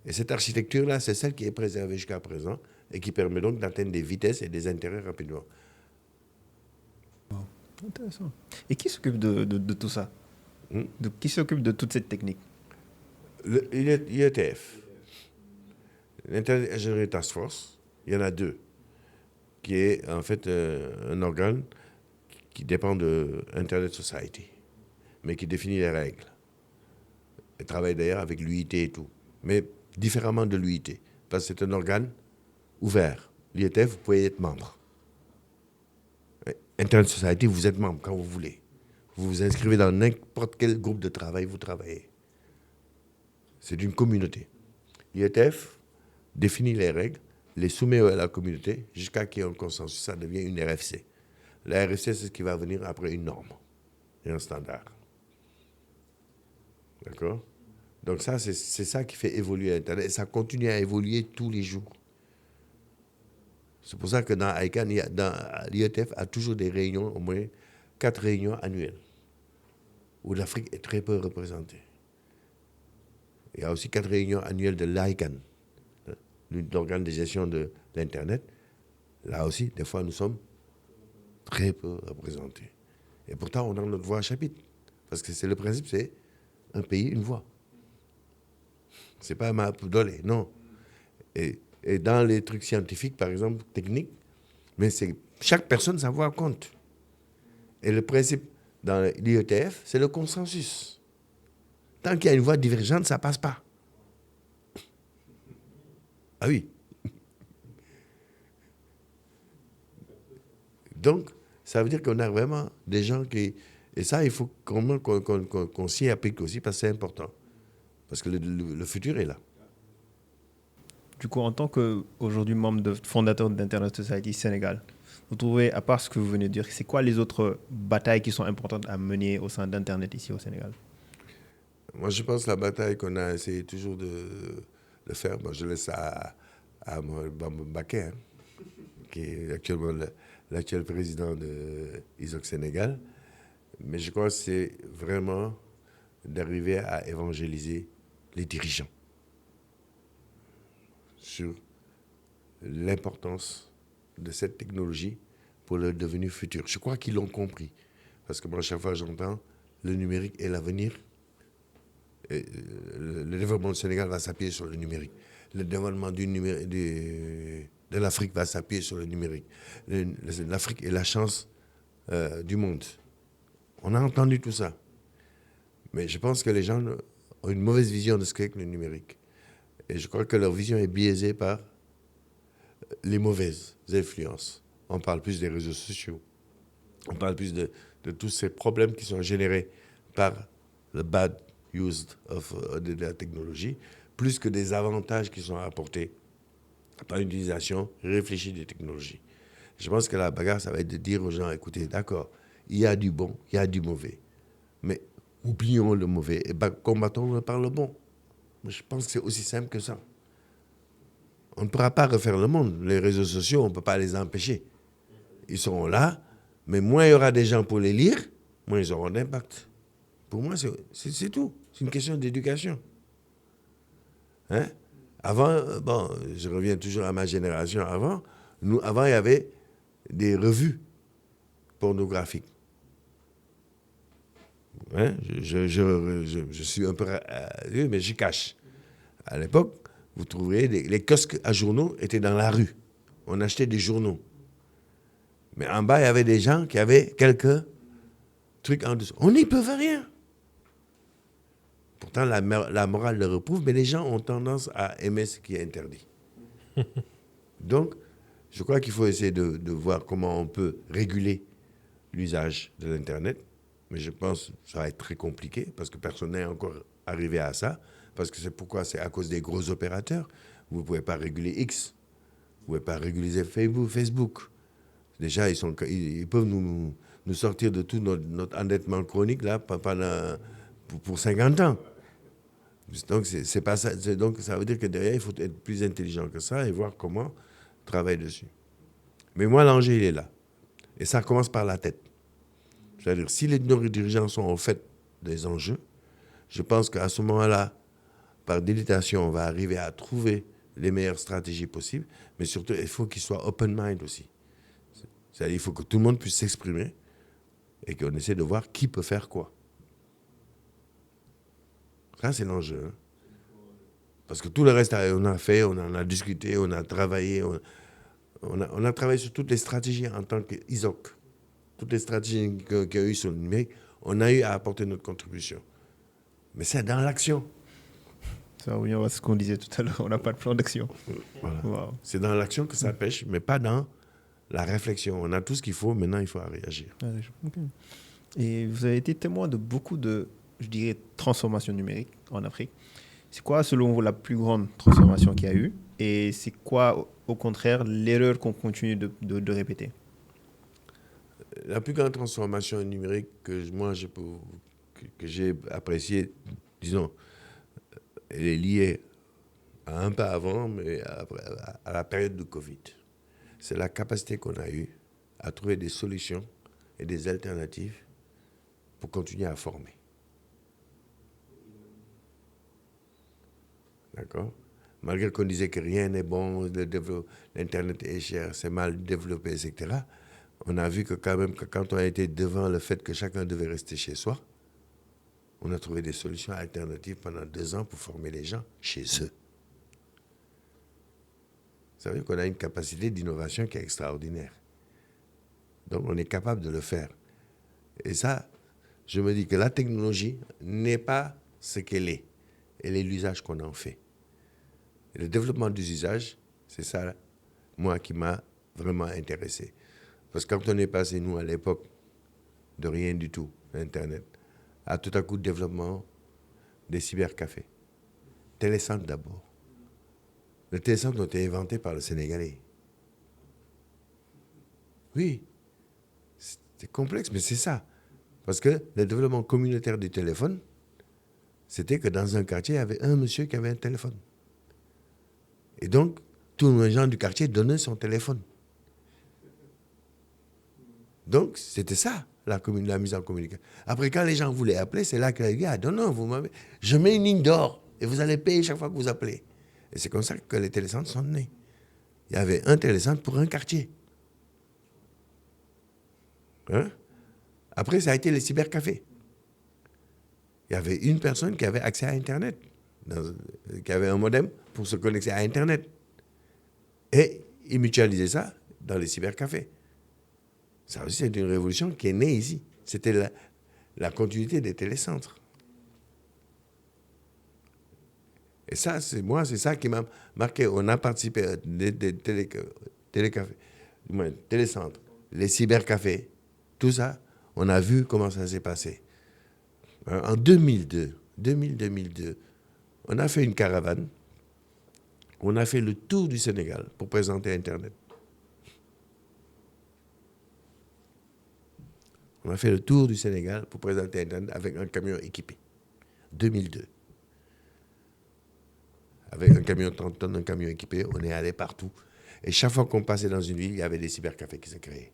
Et cette architecture-là, c'est celle qui est préservée jusqu'à présent et qui permet donc d'atteindre des vitesses et des intérêts rapidement. Intéressant. Et qui s'occupe de tout ça? Qui s'occupe de toute cette technique? L'IETF, l'Internet Engineering Task Force, il y en a deux, qui est en fait un organe qui dépend de Internet Society, mais qui définit les règles. Il travaille d'ailleurs avec l'UIT et tout, mais différemment de l'UIT, parce que c'est un organe ouvert. L'IETF, vous pouvez être membre. Internet Society, vous êtes membre quand vous voulez. Vous vous inscrivez dans n'importe quel groupe de travail, vous travaillez. C'est d'une communauté. L'IETF définit les règles, les soumet à la communauté jusqu'à qu'il y ait un consensus. Ça devient une RFC. La RFC, c'est ce qui va venir après une norme et un standard. D'accord? Donc ça, c'est ça qui fait évoluer Internet. Et ça continue à évoluer tous les jours. C'est pour ça que dans ICANN, l'IETF a toujours des réunions, au moins 4 réunions annuelles, où l'Afrique est très peu représentée. Il y a aussi 4 réunions annuelles de l'ICANN, l'organe de gestion de l'Internet. Là aussi, des fois, nous sommes très peu représentés. Et pourtant, on a notre voix à chapitre. Parce que c'est le principe, c'est un pays, une voix. C'est pas un map dolé, non. Et dans les trucs scientifiques, par exemple, techniques, mais c'est chaque personne, sa voix compte. Et le principe dans l'IETF, c'est le consensus. Tant qu'il y a une voix divergente, ça ne passe pas. Ah oui. Donc, ça veut dire qu'on a vraiment des gens qui... Et ça, il faut qu'on s'y applique aussi, parce que c'est important. Parce que le futur est là. Du coup, en tant qu'aujourd'hui membre fondateur d'Internet Society Sénégal, vous trouvez, à part ce que vous venez de dire, c'est quoi les autres batailles qui sont importantes à mener au sein d'Internet ici au Sénégal? Moi, je pense que la bataille qu'on a essayé toujours de faire, moi, je laisse ça à Bamba Mbaké, hein, qui est actuellement l'actuel président de ISOC Sénégal. Mais je crois que c'est vraiment d'arriver à évangéliser les dirigeants sur l'importance de cette technologie pour le devenir futur. Je crois qu'ils l'ont compris. Parce que moi, chaque fois, j'entends le numérique est l'avenir. Le développement du Sénégal va s'appuyer sur le numérique. Le développement de l'Afrique va s'appuyer sur le numérique. L'Afrique est la chance du monde. On a entendu tout ça. Mais je pense que les gens ont une mauvaise vision de ce qu'est le numérique. Et je crois que leur vision est biaisée par les mauvaises influences. On parle plus des réseaux sociaux. On parle plus de tous ces problèmes qui sont générés par le bad use de la technologie, plus que des avantages qui sont apportés par l'utilisation réfléchie des technologies. Je pense que la bagarre, ça va être de dire aux gens, écoutez, d'accord, il y a du bon, il y a du mauvais. Mais oublions le mauvais et combattons-le par le bon. Je pense que c'est aussi simple que ça. On ne pourra pas refaire le monde. Les réseaux sociaux, on ne peut pas les empêcher. Ils seront là, mais moins il y aura des gens pour les lire, moins ils auront d'impact. Pour moi, c'est tout. C'est une question d'éducation. Hein? Avant, bon, je reviens toujours à ma génération avant. Avant, il y avait des revues pornographiques. Hein? Je suis un peu... mais je cache. À l'époque, vous trouverez les kiosques à journaux étaient dans la rue. On achetait des journaux. Mais en bas, il y avait des gens qui avaient quelques trucs en dessous. On n'y peut rien. Pourtant, la morale le reprouve, mais les gens ont tendance à aimer ce qui est interdit. Donc, je crois qu'il faut essayer de voir comment on peut réguler l'usage de l'Internet. Mais je pense que ça va être très compliqué parce que personne n'est encore arrivé à ça. Parce que c'est à cause des gros opérateurs. Vous ne pouvez pas réguler X. Vous ne pouvez pas réguler Facebook. Déjà, ils peuvent nous sortir de tout notre endettement chronique là, pour 50 ans. Donc, c'est pas ça. Donc, ça veut dire que derrière, il faut être plus intelligent que ça et voir comment travailler dessus. Mais moi, l'enjeu, il est là. Et ça commence par la tête. C'est-à-dire, si les dirigeants sont au fait des enjeux, je pense qu'à ce moment-là, par délitation, on va arriver à trouver les meilleures stratégies possibles. Mais surtout, il faut qu'ils soient open mind aussi. C'est-à-dire, il faut que tout le monde puisse s'exprimer et qu'on essaie de voir qui peut faire quoi. Ça, c'est l'enjeu. Hein. Parce que tout le reste, on a fait, on en a discuté, on a travaillé. On a travaillé sur toutes les stratégies en tant qu'ISOC. Toutes les stratégies qu'il y a eu sur le numérique, on a eu à apporter notre contribution. Mais c'est dans l'action. Ça revient à ce qu'on disait tout à l'heure, on n'a pas de plan d'action. Voilà. Wow. C'est dans l'action que ça pêche, mais pas dans la réflexion. On a tout ce qu'il faut, maintenant il faut réagir. Okay. Et vous avez été témoin de beaucoup de, je dirais, transformations numériques en Afrique. C'est quoi, selon vous, la plus grande transformation qu'il y a eu? Et c'est quoi, au contraire, l'erreur qu'on continue de répéter? La plus grande transformation numérique que j'ai appréciée, disons, elle est liée à un pas avant, mais à la période de Covid. C'est la capacité qu'on a eue à trouver des solutions et des alternatives pour continuer à former. D'accord? Malgré qu'on disait que rien n'est bon, l'Internet est cher, c'est mal développé, etc., on a vu que quand même, que quand on a été devant le fait que chacun devait rester chez soi, on a trouvé des solutions alternatives pendant 2 ans pour former les gens chez eux. Ça veut dire qu'on a une capacité d'innovation qui est extraordinaire. Donc on est capable de le faire. Et ça, je me dis que la technologie n'est pas ce qu'elle est. Elle est l'usage qu'on en fait. Et le développement des usages, c'est ça, moi, qui m'a vraiment intéressé. Parce que quand on est passé, nous, à l'époque, de rien du tout, Internet, à tout à coup, développement des cybercafés. Télécentre d'abord. Le télécentre a été inventé par le Sénégalais. Oui, c'est complexe, mais c'est ça. Parce que le développement communautaire du téléphone, c'était que dans un quartier, il y avait un monsieur qui avait un téléphone. Et donc, tous les gens du quartier donnaient son téléphone. Donc, c'était ça, la mise en communication. Après, quand les gens voulaient appeler, c'est là qu'ils disaient, ah non, je mets une ligne d'or et vous allez payer chaque fois que vous appelez. Et c'est comme ça que les télécentres sont nés. Il y avait un télécentre pour un quartier. Hein? Après, ça a été les cybercafés. Il y avait une personne qui avait accès à Internet, qui avait un modem pour se connecter à Internet. Et ils mutualisaient ça dans les cybercafés. Ça aussi, c'est une révolution qui est née ici. C'était la continuité des télécentres. Et ça, c'est ça qui m'a marqué. On a participé à des télécafés, télécentres, les cybercafés, tout ça, on a vu comment ça s'est passé. En 2002, on a fait une caravane. On a fait le tour du Sénégal pour présenter Internet. On a fait le tour du Sénégal pour présenter Internet avec un camion équipé. 2002. Avec un camion de 30 tonnes, un camion équipé, on est allé partout. Et chaque fois qu'on passait dans une ville, il y avait des cybercafés qui se créaient.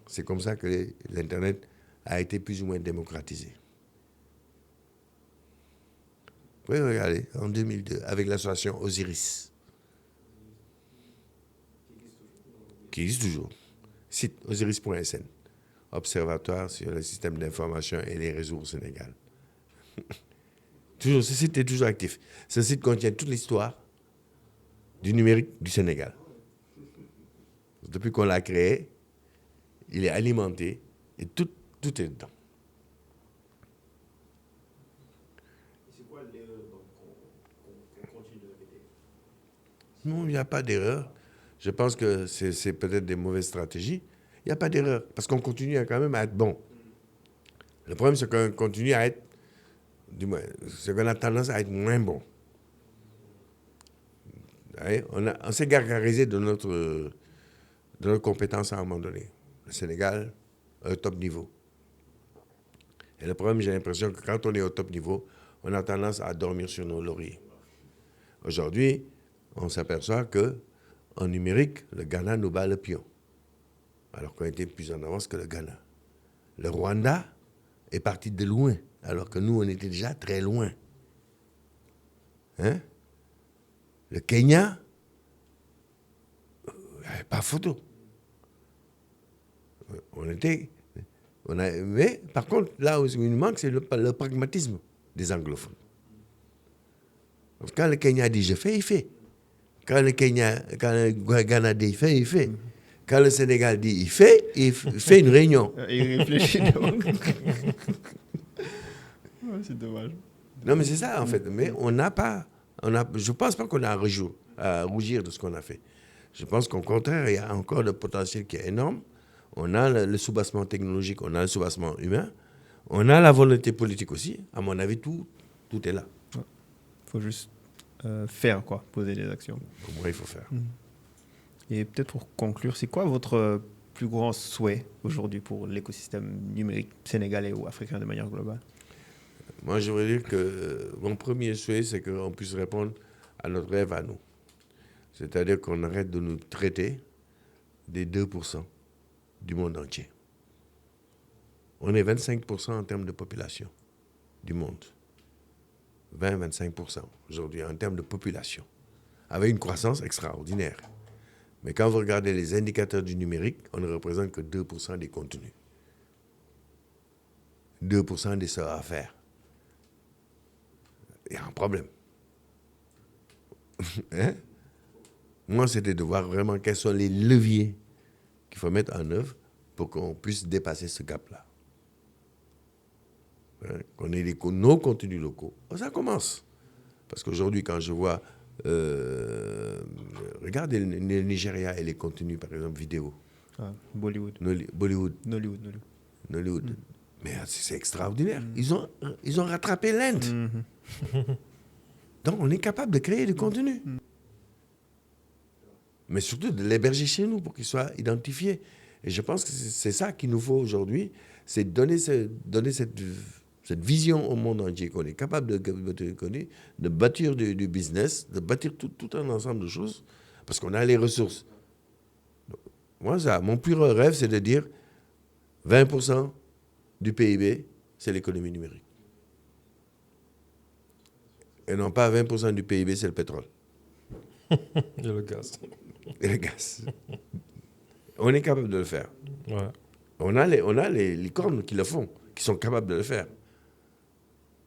C'est comme ça que l'Internet a été plus ou moins démocratisé. Vous pouvez regarder, en 2002, avec l'association Osiris, qui existe toujours. Site osiris.sn, Observatoire sur le système d'information et les réseaux au Sénégal. Toujours, ce site est toujours actif. Ce site contient toute l'histoire du numérique du Sénégal. Depuis qu'on l'a créé, il est alimenté et tout est dedans. C'est quoi l'erreur qu'on continue de répéter? Non, il n'y a pas d'erreur. Je pense que c'est peut-être des mauvaises stratégies. Il n'y a pas d'erreur, parce qu'on continue quand même à être bon. Le problème, c'est qu'on continue à être, c'est qu'on a tendance à être moins bon. On s'est gargarisé de notre compétence à un moment donné. Le Sénégal, au top niveau. Et le problème, j'ai l'impression que quand on est au top niveau, on a tendance à dormir sur nos lauriers. Aujourd'hui, on s'aperçoit qu'en numérique, le Ghana nous bat le pion, alors qu'on était plus en avance que le Ghana. Le Rwanda est parti de loin, alors que nous, on était déjà très loin. Hein? Le Kenya, pas photo. Mais par contre, là où il nous manque, c'est le pragmatisme des anglophones. Donc, quand le Kenya dit je fais, il fait. Quand le Ghana dit il fait, il fait. Quand le Sénégal dit il fait une réunion. Il réfléchit donc. Ouais, c'est dommage. Non, mais c'est ça en fait. Mais je ne pense pas qu'on a à rougir de ce qu'on a fait. Je pense qu'au contraire, il y a encore le potentiel qui est énorme. On a le soubassement technologique, on a le soubassement humain, on a la volonté politique aussi. À mon avis, tout est là. Ouais. faut juste faire, quoi, poser des actions. Pour moi, il faut faire. Et peut-être pour conclure, c'est quoi votre plus grand souhait aujourd'hui pour l'écosystème numérique sénégalais ou africain de manière globale? Moi, je voudrais dire que mon premier souhait, c'est qu'on puisse répondre à notre rêve à nous. C'est-à-dire qu'on arrête de nous traiter des 2% du monde entier. On est 25% en termes de population du monde. 20-25% aujourd'hui en termes de population, avec une croissance extraordinaire. Mais quand vous regardez les indicateurs du numérique, on ne représente que 2% des contenus. 2% des savoir-faire. Il y a un problème. Hein? Moi, c'était de voir vraiment quels sont les leviers qu'il faut mettre en œuvre pour qu'on puisse dépasser ce gap-là. Hein? Qu'on ait nos contenus locaux. Ça commence. Parce qu'aujourd'hui, quand je vois... regardez le Nigeria et les contenus, par exemple, vidéo. Bollywood. Bollywood. Nollywood. Mais c'est extraordinaire. Ils ont rattrapé l'Inde. Donc, on est capable de créer du contenu. Mais surtout de l'héberger chez nous pour qu'il soit identifié. Et je pense que c'est ça qu'il nous faut aujourd'hui, c'est donner cette vision au monde entier, qu'on est capable de bâtir du business, de bâtir tout un ensemble de choses, parce qu'on a les ressources. Donc, moi, mon plus grand rêve, c'est de dire 20% du PIB, c'est l'économie numérique. Et non pas 20% du PIB, c'est le pétrole. Et le gaz. Et le gaz. On est capable de le faire. Ouais. On a les licornes qui le font, qui sont capables de le faire.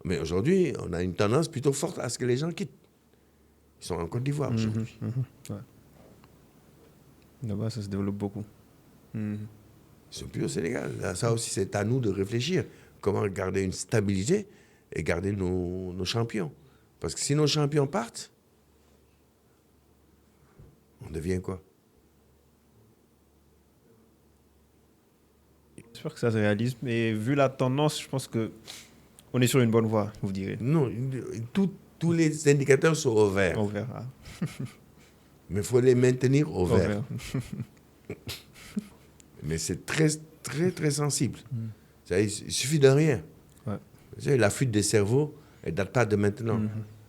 Mais aujourd'hui, on a une tendance plutôt forte à ce que les gens quittent. Ils sont en Côte d'Ivoire aujourd'hui. Ouais. Là-bas, ça se développe beaucoup. Ils sont plus au Sénégal. Là, ça aussi, c'est à nous de réfléchir. Comment garder une stabilité et garder nos champions. Parce que si nos champions partent, on devient quoi? J'espère que ça se réalise. Mais vu la tendance, je pense qu'on est sur une bonne voie, vous direz. Non, tous les indicateurs sont au vert. On verra. Mais il faut les maintenir au vert. Mais c'est très, très, très sensible. Il suffit de rien. Ouais. Vous savez, la fuite des cerveaux, elle ne date pas de maintenant.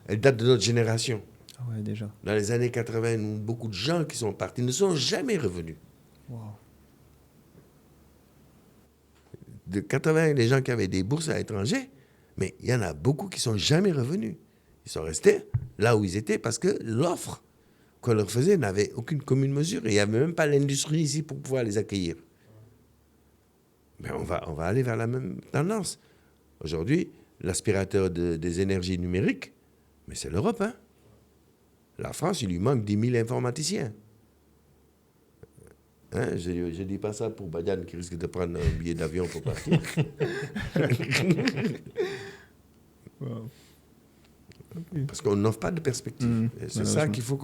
Elle date de notre génération. Ah ouais, déjà. Dans les années 80, beaucoup de gens qui sont partis ne sont jamais revenus. Wow. De 80, les gens qui avaient des bourses à l'étranger, mais il y en a beaucoup qui ne sont jamais revenus. Ils sont restés là où ils étaient parce que l'offre qu'on leur faisait n'avait aucune commune mesure. Et il n'y avait même pas l'industrie ici pour pouvoir les accueillir. Mais on va aller vers la même tendance. Aujourd'hui, l'aspirateur des énergies numériques, mais c'est l'Europe. Hein? La France, il lui manque 10 000 informaticiens. Hein? Je ne dis pas ça pour Badiane qui risque de prendre un billet d'avion pour partir. Wow. Parce qu'on n'offre pas de perspective. C'est ça qu'il faut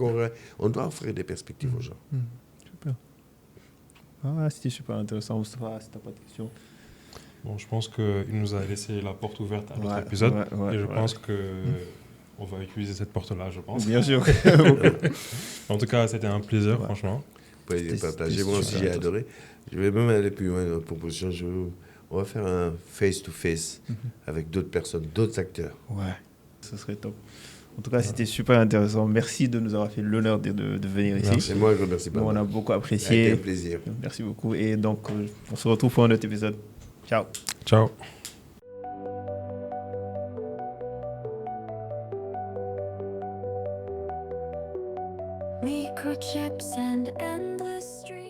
on doit offrir des perspectives aux gens. Super. Ah, c'était super intéressant, Moustapha, si tu n'as pas de questions. Bon, je pense qu'il nous a laissé la porte ouverte à l'autre épisode. Et je pense qu'on va utiliser cette porte-là, je pense. Bien sûr. En tout cas, c'était un plaisir, franchement. Vous pouvez partager. Moi aussi, j'ai adoré. Je vais même aller plus loin dans notre proposition. On va faire un face-to-face avec d'autres personnes, d'autres acteurs. Ouais, ce serait top. En tout cas, c'était super intéressant. Merci de nous avoir fait l'honneur de venir ici. C'est moi qui remercie. Bon, on a beaucoup apprécié. Ça a été un plaisir. Merci beaucoup. Et donc, on se retrouve pour un autre épisode. Ciao. Ciao. Microchips and endless streams.